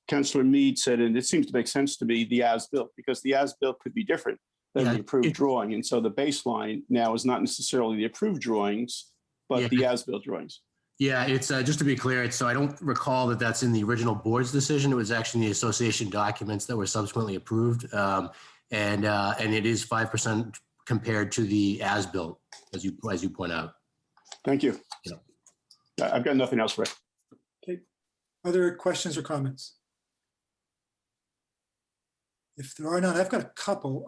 G: Councillor Mead said, and it seems to make sense to me, the as-built, because the as-built could be different than the approved drawing. And so the baseline now is not necessarily the approved drawings, but the as-built drawings.
D: Yeah, it's just to be clear, so I don't recall that that's in the original board's decision. It was actually the association documents that were subsequently approved. And it is 5% compared to the as-built, as you point out.
G: Thank you.
D: Yeah.
G: I've got nothing else, Rick.
A: Okay. Other questions or comments? If there are none, I've got a couple.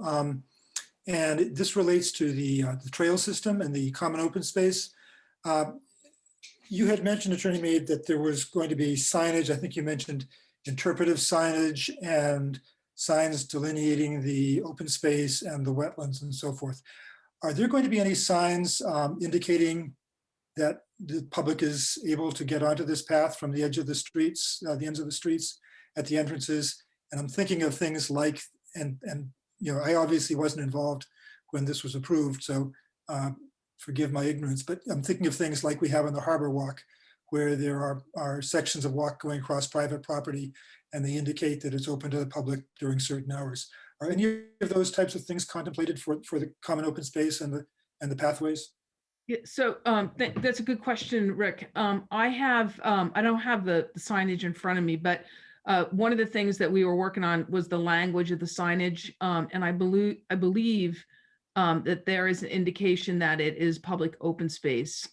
A: And this relates to the trail system and the common open space. You had mentioned, Attorney Mead, that there was going to be signage. I think you mentioned interpretive signage and signs delineating the open space and the wetlands and so forth. Are there going to be any signs indicating that the public is able to get onto this path from the edge of the streets, the ends of the streets, at the entrances? And I'm thinking of things like, and you know, I obviously wasn't involved when this was approved, so forgive my ignorance, but I'm thinking of things like we have on the Harbor Walk, where there are sections of walk going across private property, and they indicate that it's open to the public during certain hours. Are any of those types of things contemplated for the common open space and the pathways?
C: Yeah, so that's a good question, Rick. I don't have the signage in front of me, but one of the things that we were working on was the language of the signage, and I believe that there is an indication that it is public open space.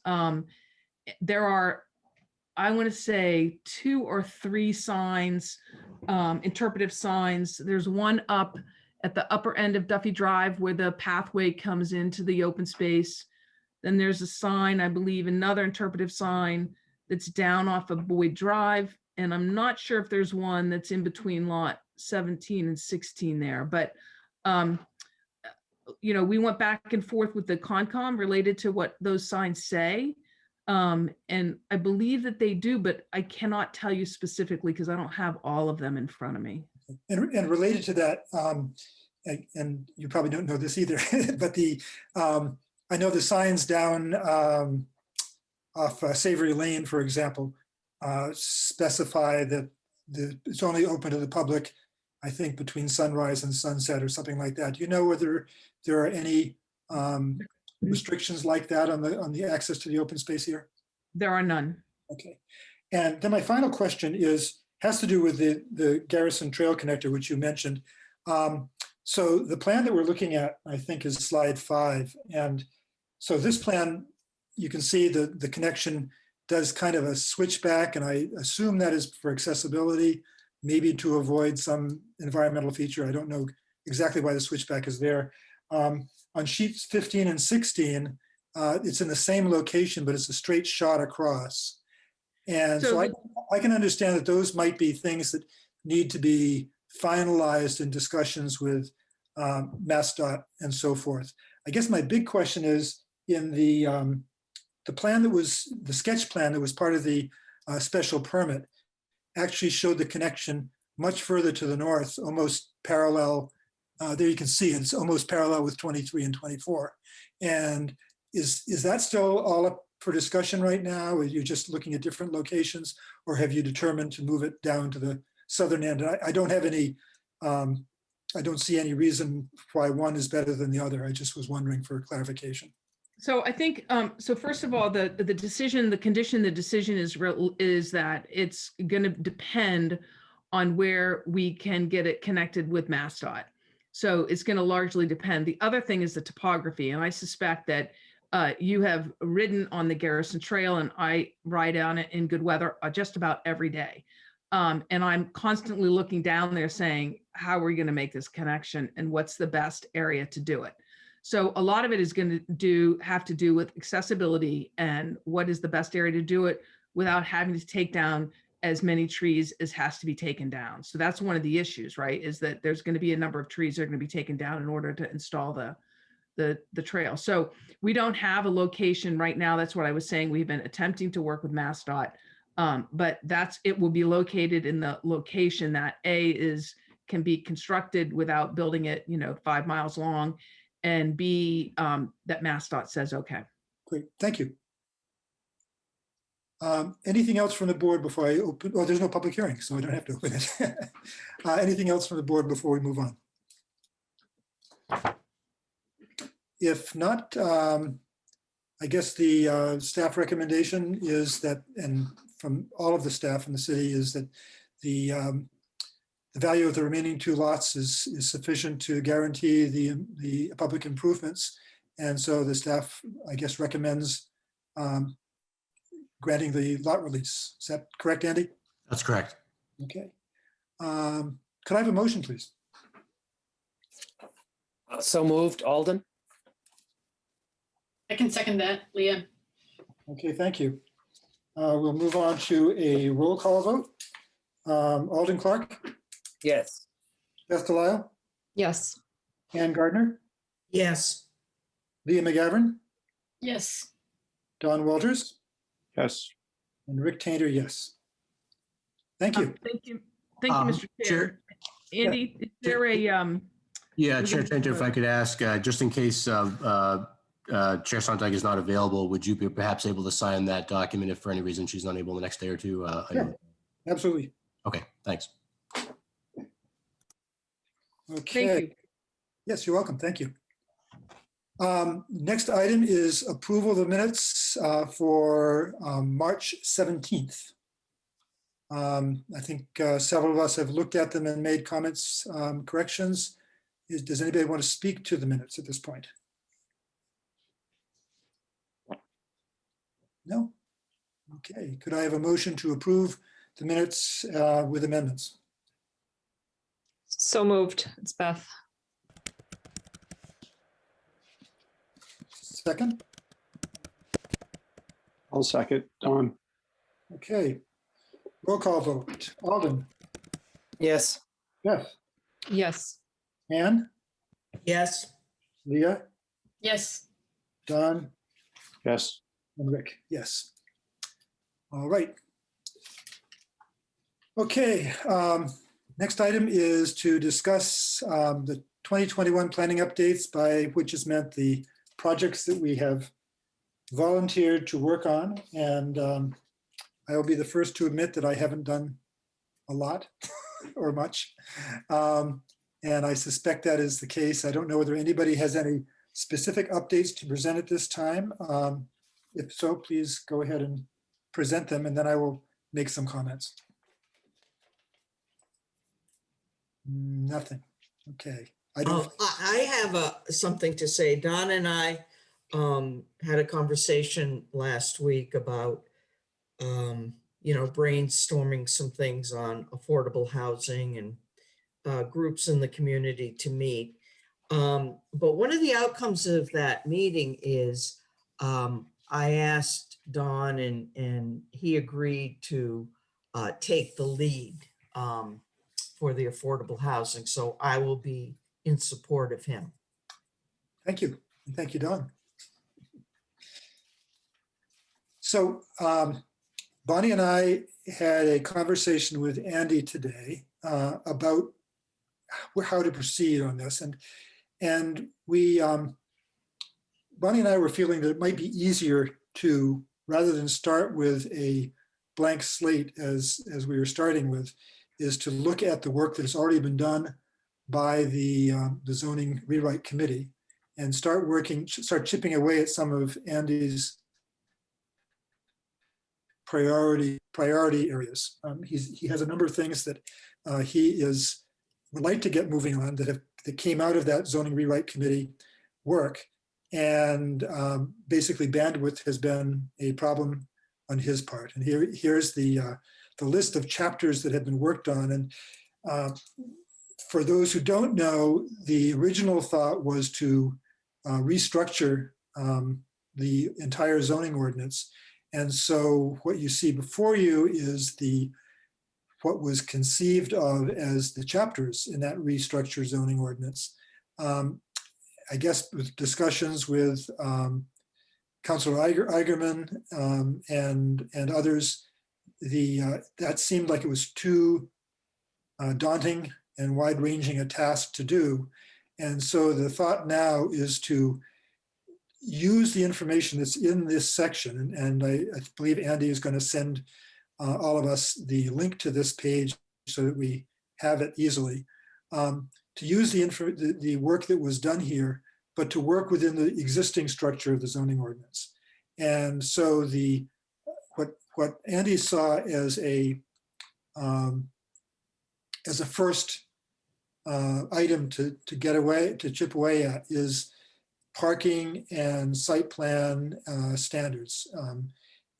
C: There are, I want to say, 2 or 3 signs, interpretive signs. There's one up at the upper end of Duffy Drive where the pathway comes into the open space. Then there's a sign, I believe, another interpretive sign that's down off of Boyd Drive. And I'm not sure if there's one that's in between lot 17 and 16 there, but you know, we went back and forth with the Concom related to what those signs say. And I believe that they do, but I cannot tell you specifically because I don't have all of them in front of me.
A: And related to that, and you probably don't know this either, but I know the signs down off Savory Lane, for example, specify that it's only open to the public, I think, between sunrise and sunset or something like that. Do you know whether there are any restrictions like that on the access to the open space here?
C: There are none.
A: Okay. And then my final question has to do with the Garrison Trail Connector, which you mentioned. So the plan that we're looking at, I think, is slide 5. And so this plan, you can see the connection does kind of a switchback, and I assume that is for accessibility. maybe to avoid some environmental feature. I don't know exactly why the switchback is there. On sheets 15 and 16, it's in the same location, but it's a straight shot across. And so I can understand that those might be things that need to be finalized in discussions with MassDOT and so forth. I guess my big question is in the plan that was, the sketch plan that was part of the special permit actually showed the connection much further to the north, almost parallel. There you can see it's almost parallel with 23 and 24. And is that still all up for discussion right now? Are you just looking at different locations, or have you determined to move it down to the southern end? I don't have any, I don't see any reason why one is better than the other. I just was wondering for clarification.
C: So I think, so first of all, the decision, the condition, the decision is that it's going to depend on where we can get it connected with MassDOT. So it's going to largely depend. The other thing is the topography. And I suspect that you have ridden on the Garrison Trail, and I ride on it in good weather just about every day. And I'm constantly looking down there saying, how are we going to make this connection and what's the best area to do it? So a lot of it is going to have to do with accessibility and what is the best area to do it without having to take down as many trees as has to be taken down. So that's one of the issues, right? Is that there's going to be a number of trees that are going to be taken down in order to install the trail. So we don't have a location right now. That's what I was saying. We've been attempting to work with MassDOT, but it will be located in the location that can be constructed without building it, 5 miles long, and B, that MassDOT says, okay.
A: Great, thank you. Anything else from the board before I open? Oh, there's no public hearing, so I don't have to open it. Anything else from the board before we move on? If not, I guess the staff recommendation is that, and from all of the staff in the city, is that the value of the remaining 2 lots is sufficient to guarantee the public improvements. And so the staff, I guess, recommends granting the lot release. Is that correct, Andy?
D: That's correct.
A: Okay. Could I have a motion, please?
B: So moved, Alden?
F: I can second that, Leah.
A: Okay, thank you. We'll move on to a roll call vote. Alden Clark,
B: Yes.
A: Beth Delisle,
H: Yes.
A: Ann Gardner,
B: Yes.
A: Leah McGavern,
F: Yes.
A: Don Walters,
G: Yes.
A: and Rick Tainter, yes. Thank you.
C: Thank you. Thank you, Mr. Chair.
D: Chair.
C: Andy, is there a,
D: Yeah,
C: We're
D: Chair
C: gonna-
D: Tainter, if I could ask, just in case Chair Sontag is not available, would you be perhaps able to sign that document if for any reason she's not able the next day or two?
A: Sure. Absolutely.
D: Okay, thanks.
A: Okay.
C: thank you.
A: Yes, you're welcome. Thank you. Next item is approval of the minutes for March 17th. I think several of us have looked at them and made comments, corrections. Does anybody want to speak to the minutes at this point? No? Okay. Could I have a motion to approve the minutes with amendments?
H: So moved. It's Beth.
A: Second?
G: I'll second. Don.
A: Okay. Roll call vote. Alden,
B: Yes.
A: Beth,
H: Yes.
A: Ann,
B: Yes.
A: Leah,
F: Yes.
A: Don,
G: Yes.
A: and Rick, yes. All right. Okay, next item is to discuss the 2021 planning updates, by which is meant the projects that we have volunteered to work on. And I will be the first to admit that I haven't done a lot or much. And I suspect that is the case. I don't know whether anybody has any specific updates to present at this time. If so, please go ahead and present them, and then I will make some comments. Nothing. Okay. I don't.
B: I have something to say. Don and I had a conversation last week about brainstorming some things on affordable housing and groups in the community to meet. But one of the outcomes of that meeting is I asked Don and he agreed to take the lead for the affordable housing. So I will be in support of him.
A: Thank you. Thank you, Don. So Bonnie and I had a conversation with Andy today about how to proceed on this. And we, Bonnie and I were feeling that it might be easier to, rather than start with a blank slate as we were starting with, is to look at the work that has already been done by the zoning rewrite committee and start chipping away at some of Andy's priority areas. He has a number of things that he would like to get moving on that came out of that zoning rewrite committee work. And basically bandwidth has been a problem on his part. And here's the list of chapters that have been worked on. And for those who don't know, the original thought was to restructure the entire zoning ordinance. And so what you see before you is what was conceived of as the chapters in that restructured zoning ordinance. I guess with discussions with Councilor Eigerman and others, that seemed like it was too daunting and wide-ranging a task to do. And so the thought now is to use the information that's in this section, and I believe Andy is going to send all of us the link to this page so that we have it easily, to use the work that was done here, but to work within the existing structure of the zoning ordinance. And so what Andy saw as a first item to chip away at is parking and site plan standards.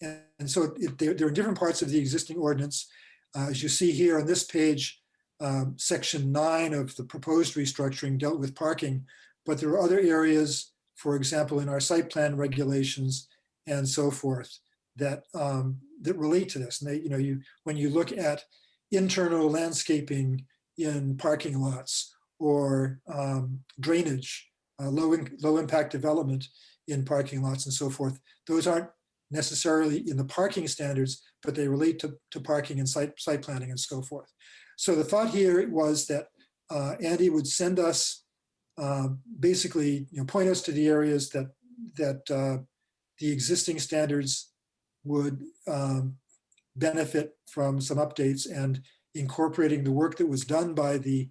A: And so there are different parts of the existing ordinance. As you see here on this page, section 9 of the proposed restructuring dealt with parking, but there are other areas, for example, in our site plan regulations and so forth, that relate to this. And when you look at internal landscaping in parking lots or drainage, low impact development in parking lots and so forth, those aren't necessarily in the parking standards, but they relate to parking and site planning and so forth. So the thought here was that Andy would send us, basically, point us to the areas that the existing standards would benefit from some updates, and incorporating the work that was done by the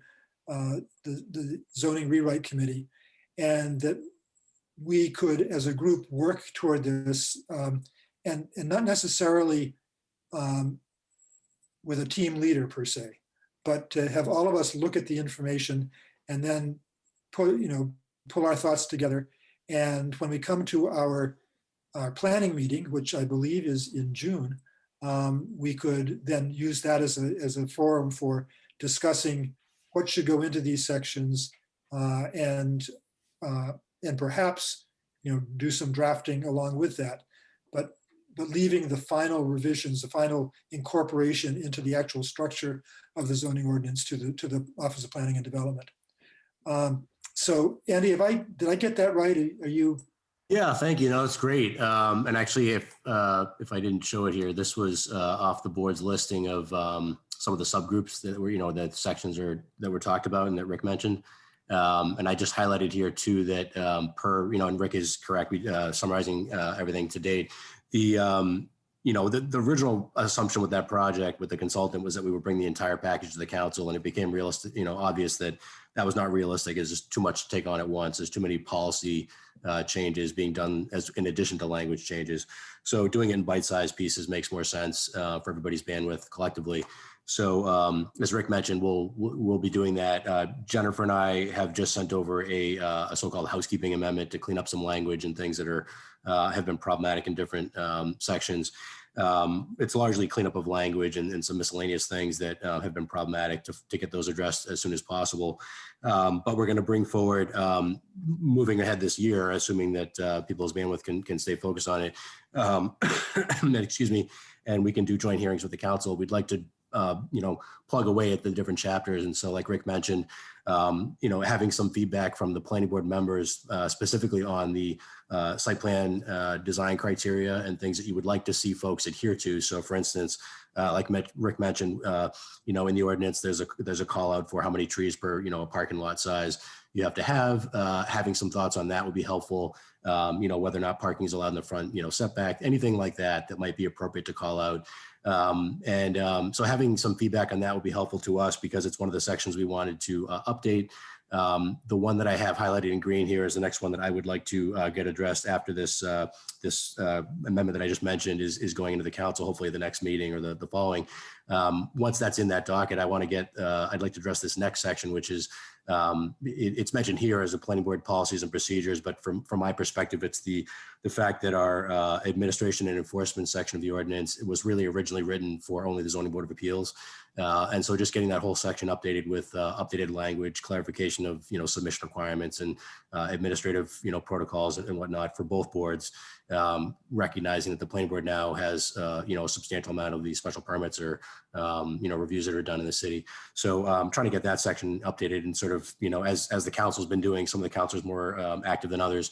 A: zoning rewrite committee, and that we could, as a group, work toward this, and not necessarily with a team leader per se, but to have all of us look at the information and then pull our thoughts together. And when we come to our planning meeting, which I believe is in June, we could then use that as a forum for discussing what should go into these sections, and perhaps do some drafting along with that, but leaving the final revisions, the final incorporation into the actual structure of the zoning ordinance to the Office of Planning and Development. So Andy, did I get that right? Are you?
D: Yeah, thank you. No, it's great. And actually, if I didn't show it here, this was off the board's listing of some of the subgroups that were, that sections that were talked about and that Rick mentioned. And I just highlighted here too that and Rick is correct, summarizing everything to date. The original assumption with that project with the consultant was that we would bring the entire package to the council, and it became realistic, obvious that that was not realistic. It's just too much to take on at once. There's too many policy changes being done in addition to language changes. So doing it in bite-sized pieces makes more sense for everybody's bandwidth collectively. So as Rick mentioned, we'll be doing that. Jennifer and I have just sent over a so-called housekeeping amendment to clean up some language and things that are have been problematic in different sections. It's largely cleanup of language and some miscellaneous things that have been problematic to get those addressed as soon as possible. But we're going to bring forward, moving ahead this year, assuming that people's bandwidth can stay focused on it. Excuse me, and we can do joint hearings with the council. We'd like to plug away at the different chapters. And so like Rick mentioned, having some feedback from the planning board members, specifically on the site plan design criteria and things that you would like to see folks adhere to. So for instance, like Rick mentioned, in the ordinance, there's a call out for how many trees per, a parking lot size you have to have. Having some thoughts on that would be helpful. Whether or not parking is allowed in the front, setback, anything like that might be appropriate to call out. So having some feedback on that would be helpful to us because it's one of the sections we wanted to update. The one that I have highlighted in green here is the next one that I would like to get addressed after this amendment that I just mentioned is going into the council, hopefully the next meeting or the following. Once that's in that docket, I'd like to address this next section, which is it's mentioned here as a planning board policies and procedures, but from my perspective, it's the fact that our administration and enforcement section of the ordinance, it was really originally written for only the zoning board of appeals. And so just getting that whole section updated with updated language, clarification of, submission requirements and administrative, protocols and whatnot for both boards, recognizing that the planning board now has, a substantial amount of these special permits or, reviews that are done in the city. So trying to get that section updated and sort of, as the council's been doing, some of the councilors more active than others,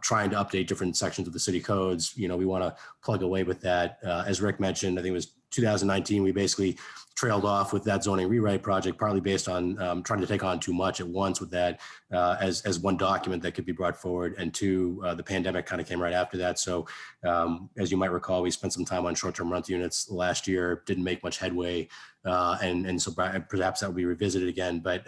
D: trying to update different sections of the city codes. We want to plug away with that. As Rick mentioned, I think it was 2019, we basically trailed off with that zoning rewrite project, partly based on trying to take on too much at once with that as one document that could be brought forward. And two, the pandemic kind of came right after that. So as you might recall, we spent some time on short-term rental units last year, didn't make much headway. And so perhaps that will be revisited again. But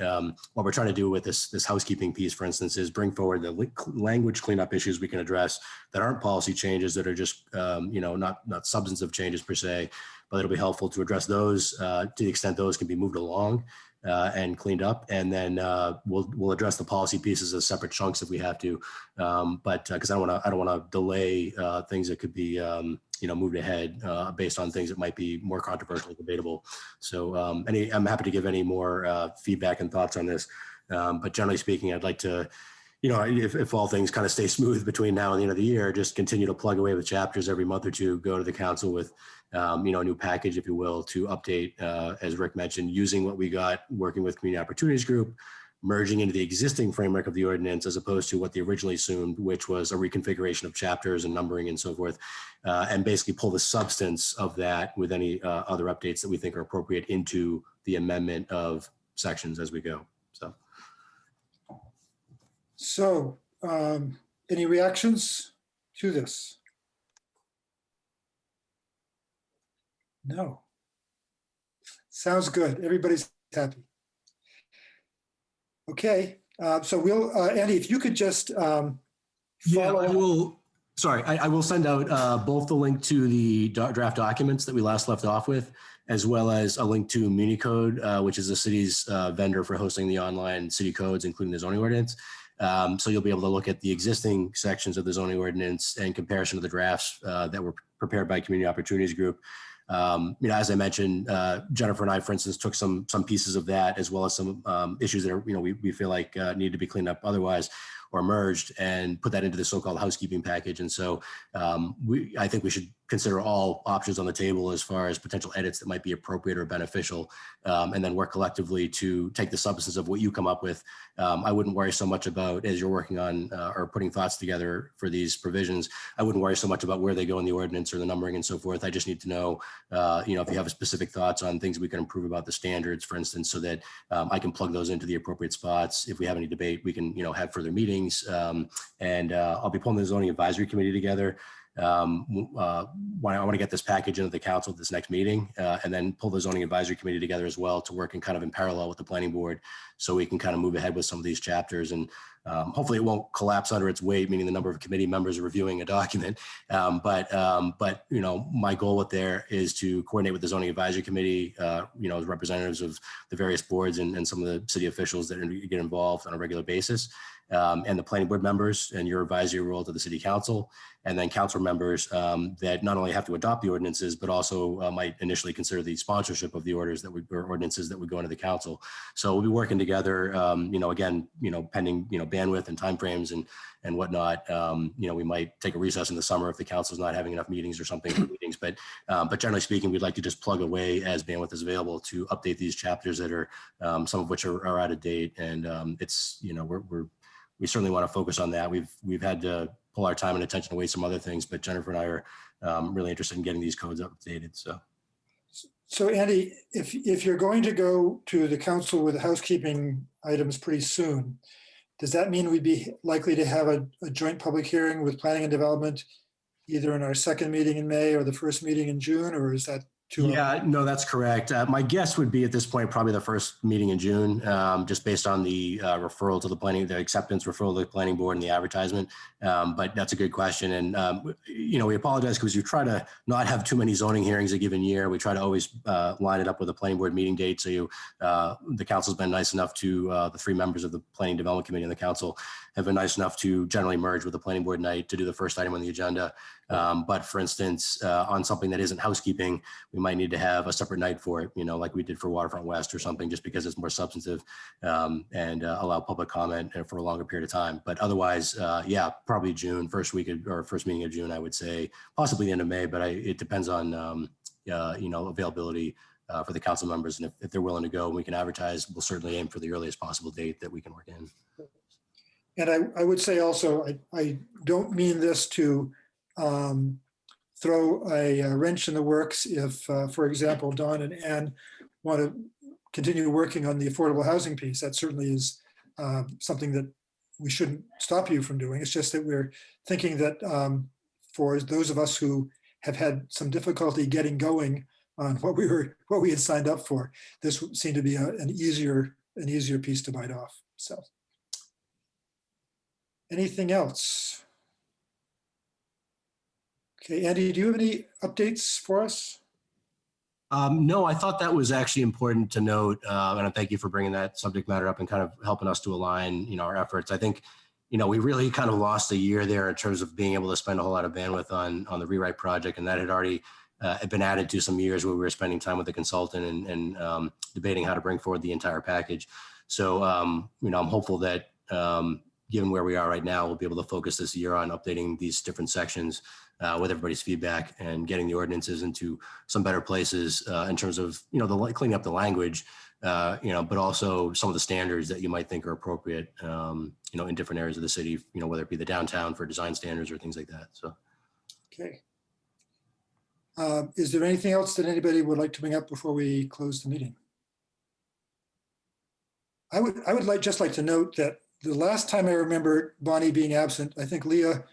D: what we're trying to do with this housekeeping piece, for instance, is bring forward the language cleanup issues we can address that aren't policy changes, that are just, not substantive changes per se, but it'll be helpful to address those to the extent those can be moved along and cleaned up. And then we'll address the policy pieces as separate chunks if we have to. But because I don't want to delay things that could be moved ahead based on things that might be more controversial and debatable. So I'm happy to give any more feedback and thoughts on this. But generally speaking, I'd like to, if all things kind of stay smooth between now and the end of the year, just continue to plug away with chapters every month or two, go to the council with, a new package, if you will, to update, as Rick mentioned, using what we got working with Community Opportunities Group, merging into the existing framework of the ordinance as opposed to what they originally assumed, which was a reconfiguration of chapters and numbering and so forth, and basically pull the substance of that with any other updates that we think are appropriate into the amendment of sections as we go.
A: So any reactions to this? No. Sounds good. Everybody's happy. Okay, so we'll, Andy, if you could just follow.
D: Yeah, I will. Sorry, I will send out both the link to the draft documents that we last left off with, as well as a link to MuniCode, which is the city's vendor for hosting the online city codes, including the zoning ordinance. So you'll be able to look at the existing sections of the zoning ordinance in comparison to the drafts that were prepared by Community Opportunities Group. As I mentioned, Jennifer and I, for instance, took some pieces of that, as well as some issues that are, we feel like need to be cleaned up otherwise or merged, and put that into the so-called housekeeping package. And so I think we should consider all options on the table as far as potential edits that might be appropriate or beneficial, and then work collectively to take the substance of what you come up with. I wouldn't worry so much about, as you're working on or putting thoughts together for these provisions, I wouldn't worry so much about where they go in the ordinance or the numbering and so forth. I just need to know, if you have specific thoughts on things we can improve about the standards, for instance, so that I can plug those into the appropriate spots. If we have any debate, we can, have further meetings. And I'll be pulling the zoning advisory committee together I want to get this package into the council at this next meeting, and then pull the zoning advisory committee together as well to work in kind of in parallel with the planning board, so we can kind of move ahead with some of these chapters. And hopefully it won't collapse under its weight, meaning the number of committee members reviewing a document. But my goal with there is to coordinate with the zoning advisory committee, as representatives of the various boards and some of the city officials that get involved on a regular basis, and the planning board members and your advisory role to the city council, and then council members that not only have to adopt the ordinances, but also might initially consider the sponsorship of the ordinances that would go into the council. So we'll be working together, again, pending, bandwidth and timeframes and whatnot. We might take a recess in the summer if the council's not having enough meetings or something for meetings, but generally speaking, we'd like to just plug away as bandwidth is available to update these chapters that are, some of which are out of date. And we certainly want to focus on that. We've had to pull our time and attention away some other things, but Jennifer and I are really interested in getting these codes updated.
A: So Andy, if you're going to go to the council with housekeeping items pretty soon, does that mean we'd be likely to have a joint public hearing with planning and development either in our second meeting in May or the first meeting in June, or is that too early?
D: Yeah, no, that's correct. My guess would be at this point, probably the first meeting in June, just based on the referral to the acceptance referral to the planning board and the advertisement. But that's a good question. And, we apologize because we try to not have too many zoning hearings a given year. We try to always line it up with a planning board meeting date. So the council's been nice enough to, the three members of the planning development committee and the council have been nice enough to generally merge with the planning board night to do the first item on the agenda. But for instance, on something that isn't housekeeping, we might need to have a separate night for it, like we did for Waterfront West or something, just because it's more substantive and allow public comment for a longer period of time. But otherwise, probably June, first meeting of June, I would say, possibly the end of May, but it depends on, availability for the council members. And if they're willing to go and we can advertise, we'll certainly aim for the earliest possible date that we can work in.
A: And I would say also, I don't mean this to throw a wrench in the works if, for example, Don and Ann want to continue working on the affordable housing piece. That certainly is something that we shouldn't stop you from doing. It's just that we're thinking that for those of us who have had some difficulty getting going on what we had signed up for, this seemed to be an easier piece to bite off. So, anything else? Okay, Andy, do you have any updates for us?
D: No, I thought that was actually important to note, and I thank you for bringing that subject matter up and kind of helping us to align, our efforts. I think, we really kind of lost a year there in terms of being able to spend a whole lot of bandwidth on the rewrite project, and that had already been added to some years where we were spending time with the consultant and debating how to bring forward the entire package. So, I'm hopeful that given where we are right now, we'll be able to focus this year on updating these different sections with everybody's feedback and getting the ordinances into some better places in terms of, cleaning up the language, but also some of the standards that you might think are appropriate, in different areas of the city, whether it be the downtown for design standards or things like that. So,
A: okay. Is there anything else that anybody would like to bring up before we close the meeting? I would just like to note that the last time I remember Bonnie being absent, I think Leah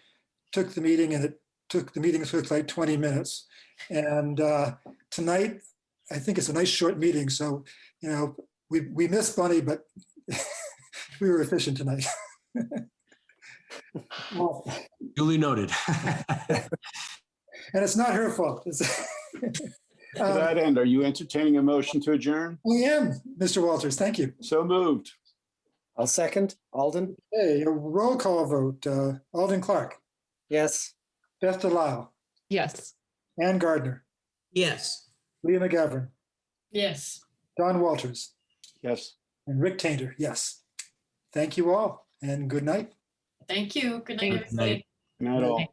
A: took the meeting and the meeting took like 20 minutes. And tonight, I think it's a nice short meeting. So, we missed Bonnie, but we were efficient tonight. Well,
D: duly noted.
A: and it's not her fault.
G: To that end, are you entertaining a motion to adjourn?
A: I am, Mr. Walters. Thank you.
G: So moved.
J: I'll second. Alden?
A: Hey, a roll call vote. Alden Clark,
J: Yes.
A: Beth Delisle,
H: Yes.
A: Ann Gardner,
B: Yes.
A: Leah McGovern,
F: Yes.
A: Don Walters,
G: Yes.
A: and Rick Tainter. Yes. Thank you all and good night.
F: Thank you. Good night,
H: Thanks.
F: everybody.
G: Not all.